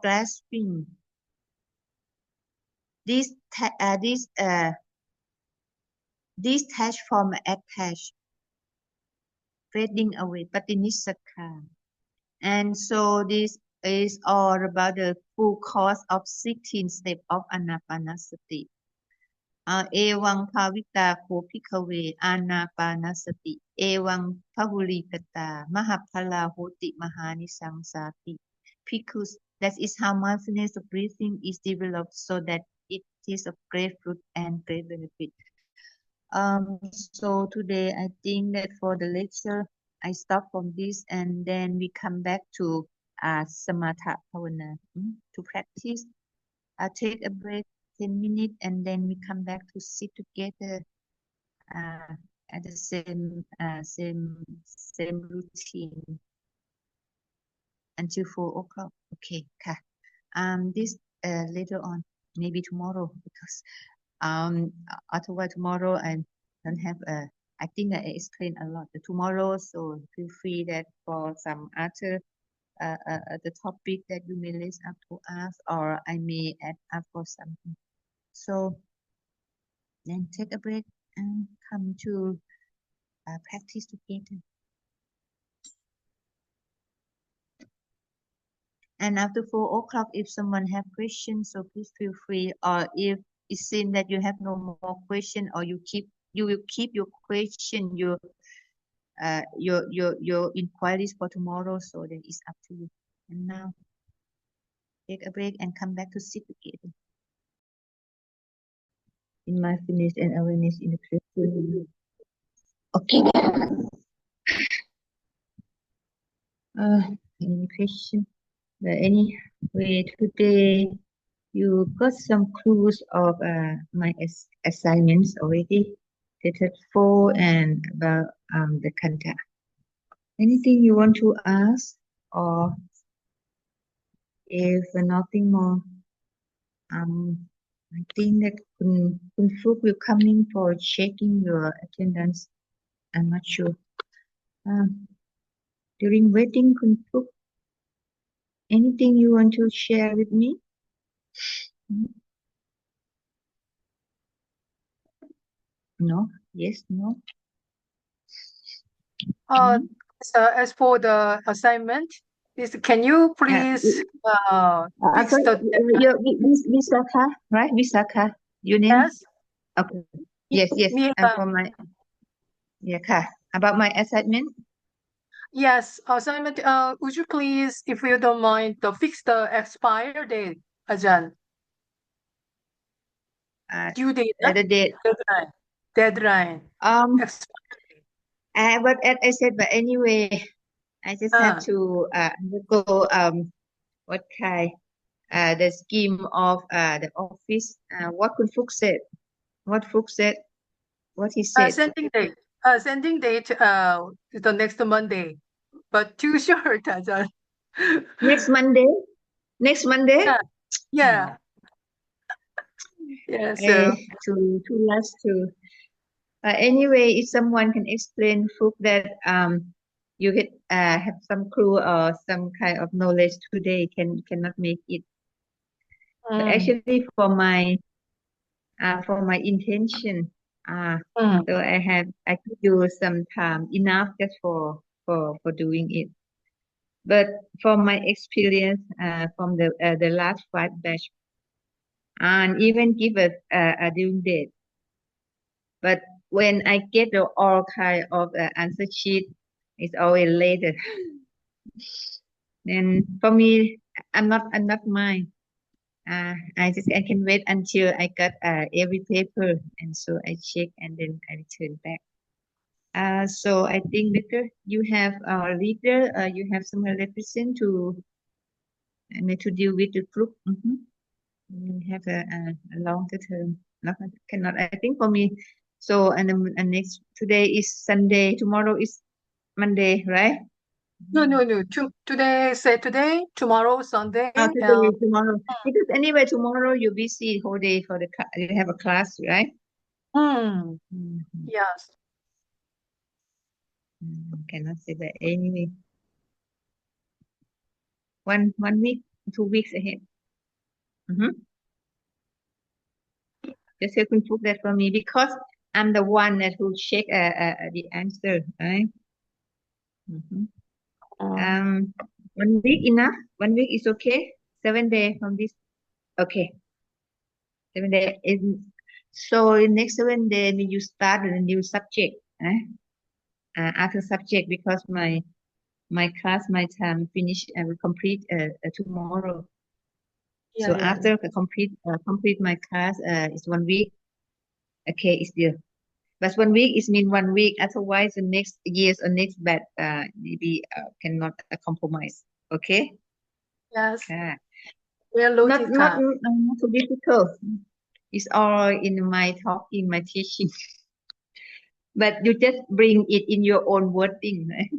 S1: grasping. This detach from attach, fading away, patinisakha. And so this is all about the full course of 16 steps of Ānāpānasati. Ewang pavita ko phikkhave Ānāpānasati. Ewang pahurikata mahaphala hoti mahanisangsati. Bhikkhus, that is how mindfulness of breathing is developed, so that it is of great fruit and great benefit. So today I think that for the lecture, I stop from this and then we come back to Samatha Bhavana to practice. Take a break 10 minutes and then we come back to sit together at the same routine until 4 o'clock. Okay, this later on, maybe tomorrow, because otherwise tomorrow I don't have I think I explained a lot tomorrow, so feel free that for some other the topic that you may raise up to us, or I may add up for something. So then take a break and come to practice together. And after 4 o'clock, if someone have questions, so please feel free. Or if it seems that you have no more question, or you will keep your question, your inquiries for tomorrow, so then it's up to you. And now take a break and come back to sit together in mindfulness and awareness in the present. Okay. Any question? Anyway, today you got some clues of my assignments already. the third four and about the kanta. Anything you want to ask, or if nothing more, I think that Kun Phuc will come in for checking your attendance. I'm not sure. During waiting, Kun Phuc, anything you want to share with me? No? Yes? No?
S5: So as for the assignment, can you please fix the
S1: Visakha, right? Visakha, your name?
S5: yes?
S1: Okay. Yes. For my about my assignment.
S5: Yes, assignment. Would you please, if you don't mind, fix the expire date, Ajahn? Due date.
S1: The date.
S5: Deadline.
S1: But as I said, but anyway, I just have to go what kind the scheme of the office. What Kun Phuc said. What Phuc said. What he said.
S5: Sending date. Sending date. The next Monday, but too short, Ajahn.
S1: Next Monday. Next Monday.
S5: Yeah. Yeah.
S1: Too last to. Anyway, if someone can explain Phuc that you could have some clue or some kind of knowledge today cannot make it. But actually for my intention, so I could do some time enough just for doing it. But from my experience from the last 5 batch, and even give us a due date. But when I get the all kind of answer sheet, it's always later. And for me, I'm not mine. I can wait until I got every paper, and so I check and then I return back. So I think better you have a leader, you have someone represent to deal with the group. You have a longer term. Cannot. I think for me. So and next today is Sunday. Tomorrow is Monday, right?
S5: No. Today, Saturday. Tomorrow, Sunday.
S1: Tomorrow. Because anyway, tomorrow you're busy whole day for you have a class, right?
S5: Yes.
S1: Cannot say that anyway. 1 week, 2 weeks ahead. Just say Kun Phuc that for me because I'm the one that will check the answer, right? 1 week enough? 1 week is okay? 7 days from this? Okay. 7 days. So in next 7 days, you start a new subject, after subject because my class, my time finish and will complete tomorrow. So after I complete my class, it's 1 week. Okay, it's there. But 1 week is mean 1 week. Otherwise, the next years or next batch maybe cannot compromise. Okay.
S5: Yes.
S1: We are not too difficult. It's all in my talking, my teaching. But you just bring it in your own wording, right?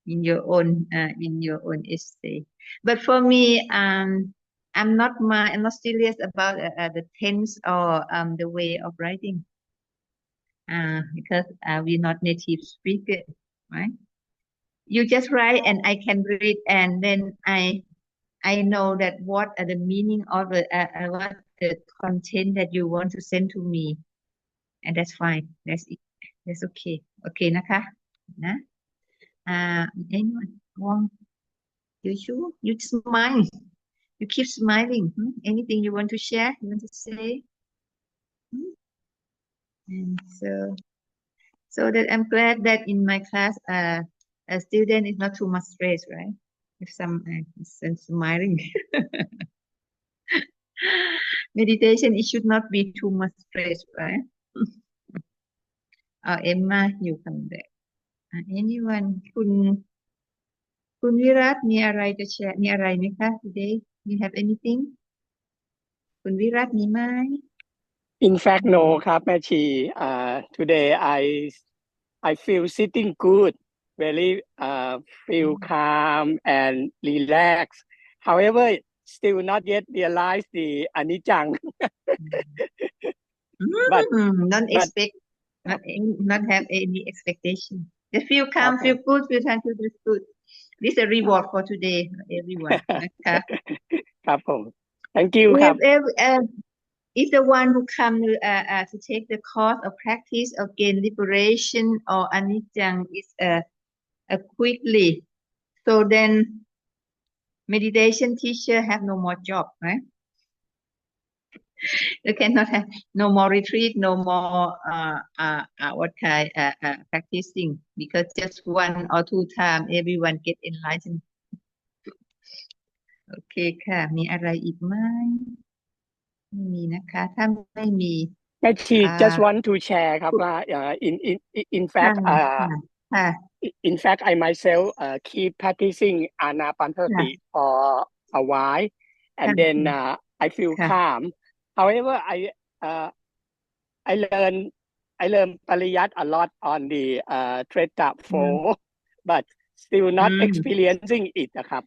S1: in your own essay. But for me, I'm not serious about the tense or the way of writing. Because we're not native speaker, right? You just write and I can read, and then I know that what are the meaning of what the content that you want to send to me, and that's fine. That's it. That's okay. Okay, naka, na. Anyone want? You smile. You keep smiling. Anything you want to share? You want to say? And so that I'm glad that in my class, a student is not too much stress, right? If some smiling. Meditation, it should not be too much stress, right? Emma, you come back. Anyone?คุณวิรัตมีอะไรจะแชร์มีอะไรไหมคะ today? You have anything? คุณวิรัตมีไหม
S6: In fact, no ครับแม่ชี today I feel sitting good, very feel calm and relaxed. However, still not yet realize the anicang.
S1: Don't expect, not have any expectation. Just feel calm, feel good, feel thankful, feel good. This is a reward for today, everyone. นะคะ
S6: ครับผม Thank you ครับ
S1: If the one who come to take the course of practice of gain liberation or anicang is quickly, so then meditation teacher have no more job, right? You cannot have no more retreat, no more what kind practicing, because just one or two time everyone get enlightened. โอเคค่ะ มีอะไรอีกไหมไม่มีนะคะ ถ้าไม่มี
S6: Maechee just want to share ครับว่า in fact
S1: ค่ะ
S6: in fact I myself keep practicing Ānāpānasati for a while and then I feel calm. However, I learn Pariyat a lot on the Treta 4, but still not experiencing it นะครับ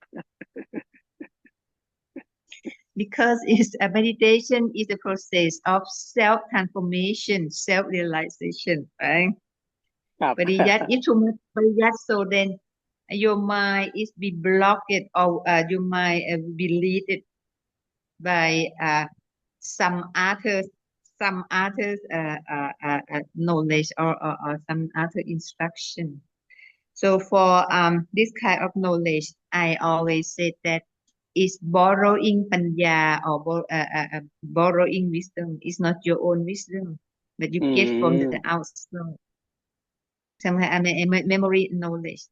S1: Because it's a meditation is a process of self transformation, self realization, right?
S6: ครับ
S1: Pariyat is too much Pariyat, so then your mind is be blocked or your mind be led by some others knowledge or some other instruction. So for this kind of knowledge, I always said that is borrowing panya or borrowing wisdom. Is not your own wisdom, but you get from the outside. Some memory knowledge.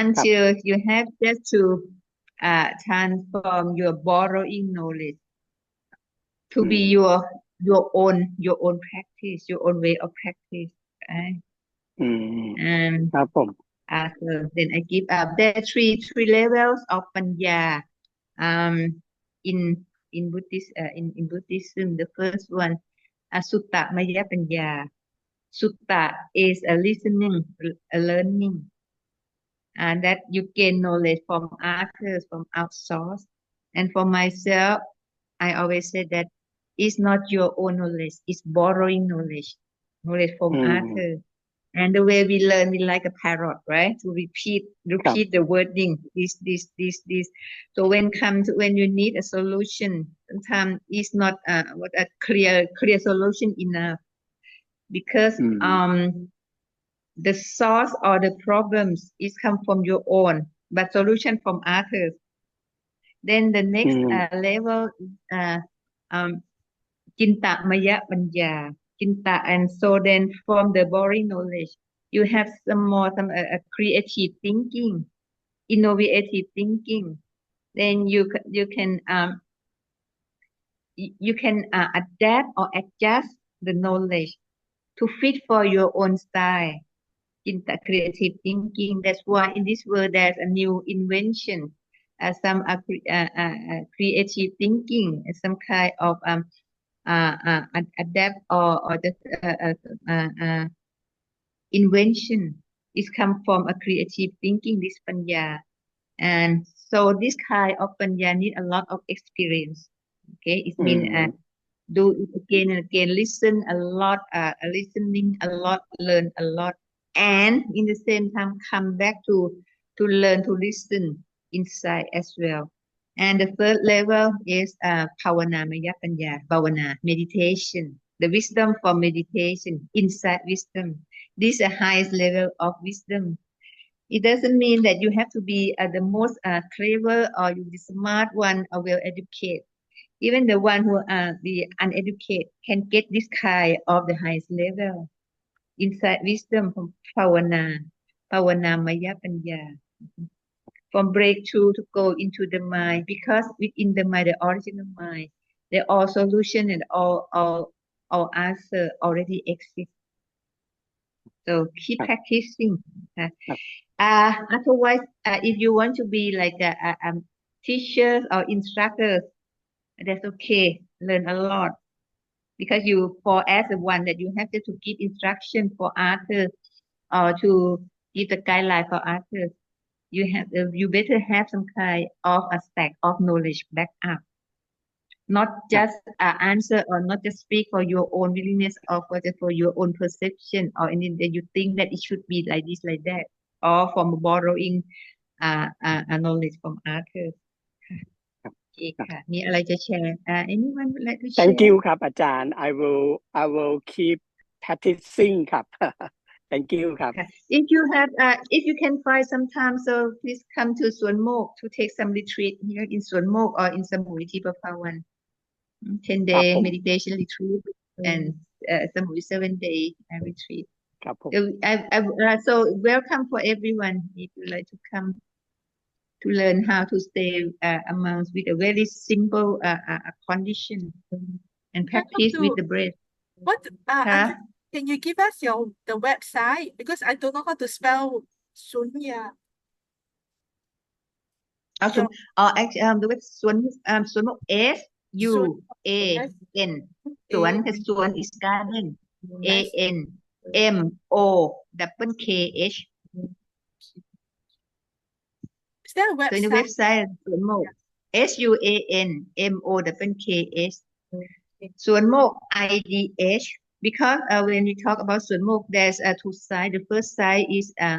S1: Until you have just to transform your borrowing knowledge to be your own practice, your own way of practice. Right? And then I give up. There are three levels of panya. In Buddhism, the first one, Sutta Maya Panya. Sutta is a listening, a learning, and that you gain knowledge from others, from outsource. And for myself, I always say that it's not your own knowledge, it's borrowing knowledge from others. And the way we learn, we like a parrot, right? To repeat the wording, this. So when you need a solution, sometimes it's not what a clear solution enough, because the source or the problems is come from your own, but solution from others. Then the next level is Cinta Maya Panya. Cinta, and so then from the borrowing knowledge, you have some creative thinking, innovative thinking. Then you can adapt or adjust the knowledge to fit for your own style. Cinta, creative thinking. That's why in this world there's a new invention, some creative thinking, some kind of adapt or the invention is come from a creative thinking, this panya. And so this kind of panya need a lot of experience. Okay, it means do it again and again, listen a lot, listening a lot, learn a lot, and in the same time come back to learn to listen inside as well. And the third level is Bhavana Maya Panya, Bhavana, meditation, the wisdom for meditation, inside wisdom. This is the highest level of wisdom. It doesn't mean that you have to be the most clever or you the smart one or well educated. Even the one who the uneducated can get this kind of the highest level, inside wisdom from Bhavana Maya Panya. From breakthrough to go into the mind, because within the mind, the original mind, there all solution and all answer already exist. So keep practicing. Otherwise, if you want to be like teachers or instructors, that's okay. Learn a lot. because you for as the one that you have to give instruction for others or to give the guideline for others. You better have some kind of a stack of knowledge back up, not just answer or not just speak for your own willingness or for your own perception or anything that you think that it should be like this like that, or from borrowing knowledge from others. โอเคค่ะมีอะไรจะแชร์ anyone would like to share?
S6: Thank you ครับอาจารย์ I will keep practicing ครับ Thank you ครับ
S1: If you have if you can find some time, so please come to Suan Mok to take some retreat here in Suan Mok or in Samui Bhavan 10-day meditation retreat and Samui 7-day retreat.
S6: ครับผม
S1: So welcome for everyone if you like to come to learn how to stay amongst with a very simple condition and practice with the breath.
S4: What can you give us the website, because I don't know how to spell Sunya.
S1: Also, the web Suan Mok SUAN. Suan because Suan is garden. ANMOKH.
S4: Is there a website?
S1: So in the website Suan Mok SUANMOKH. Suan Mok IDH. Because when we talk about Suan Mok, there's two sides. The first side is a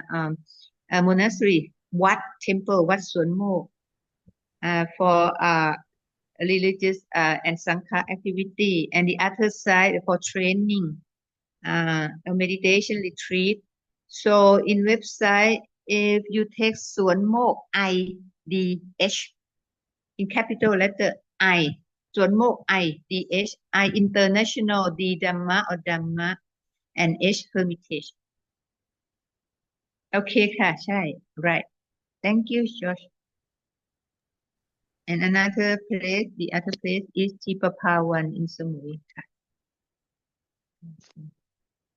S1: monastery, Wat temple, Wat Suan Mok, for religious and Sangha activity, and the other side for training, a meditation retreat. So in website, if you take Suan Mok IDH in capital letter I. Suan Mok IDH, I international, D Dhamma or Dhamma, and H hermitage. Okay, ค่ะ ใช่ right. Thank you, Josh. And another place, the other place is Bhavan in Samui.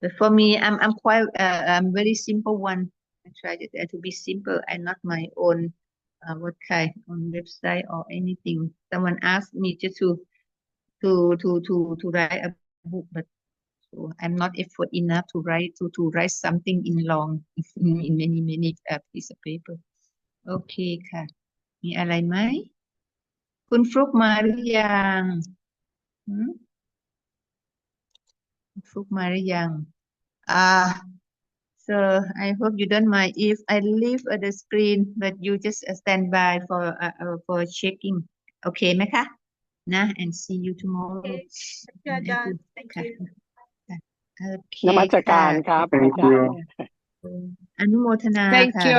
S1: But for me, I'm quite I'm very simple one. I try to be simple and not my own what kind on website or anything. Someone asked me just to write a book, but so I'm not effort enough to write something in long in many piece of paper. Okay ค่ะ มีอะไรไหม คุณฟลุกมาหรือยังคุณฟลุกมาหรือยัง so I hope you don't mind if I leave the screen, but you just stand by for checking. Okay ไหมคะนะ and see you tomorrow.
S4: Thank you.
S1: โอเค
S6: นมัสการครับ
S1: อนุโมทนา
S5: Thank
S1: ค่ะ
S5: you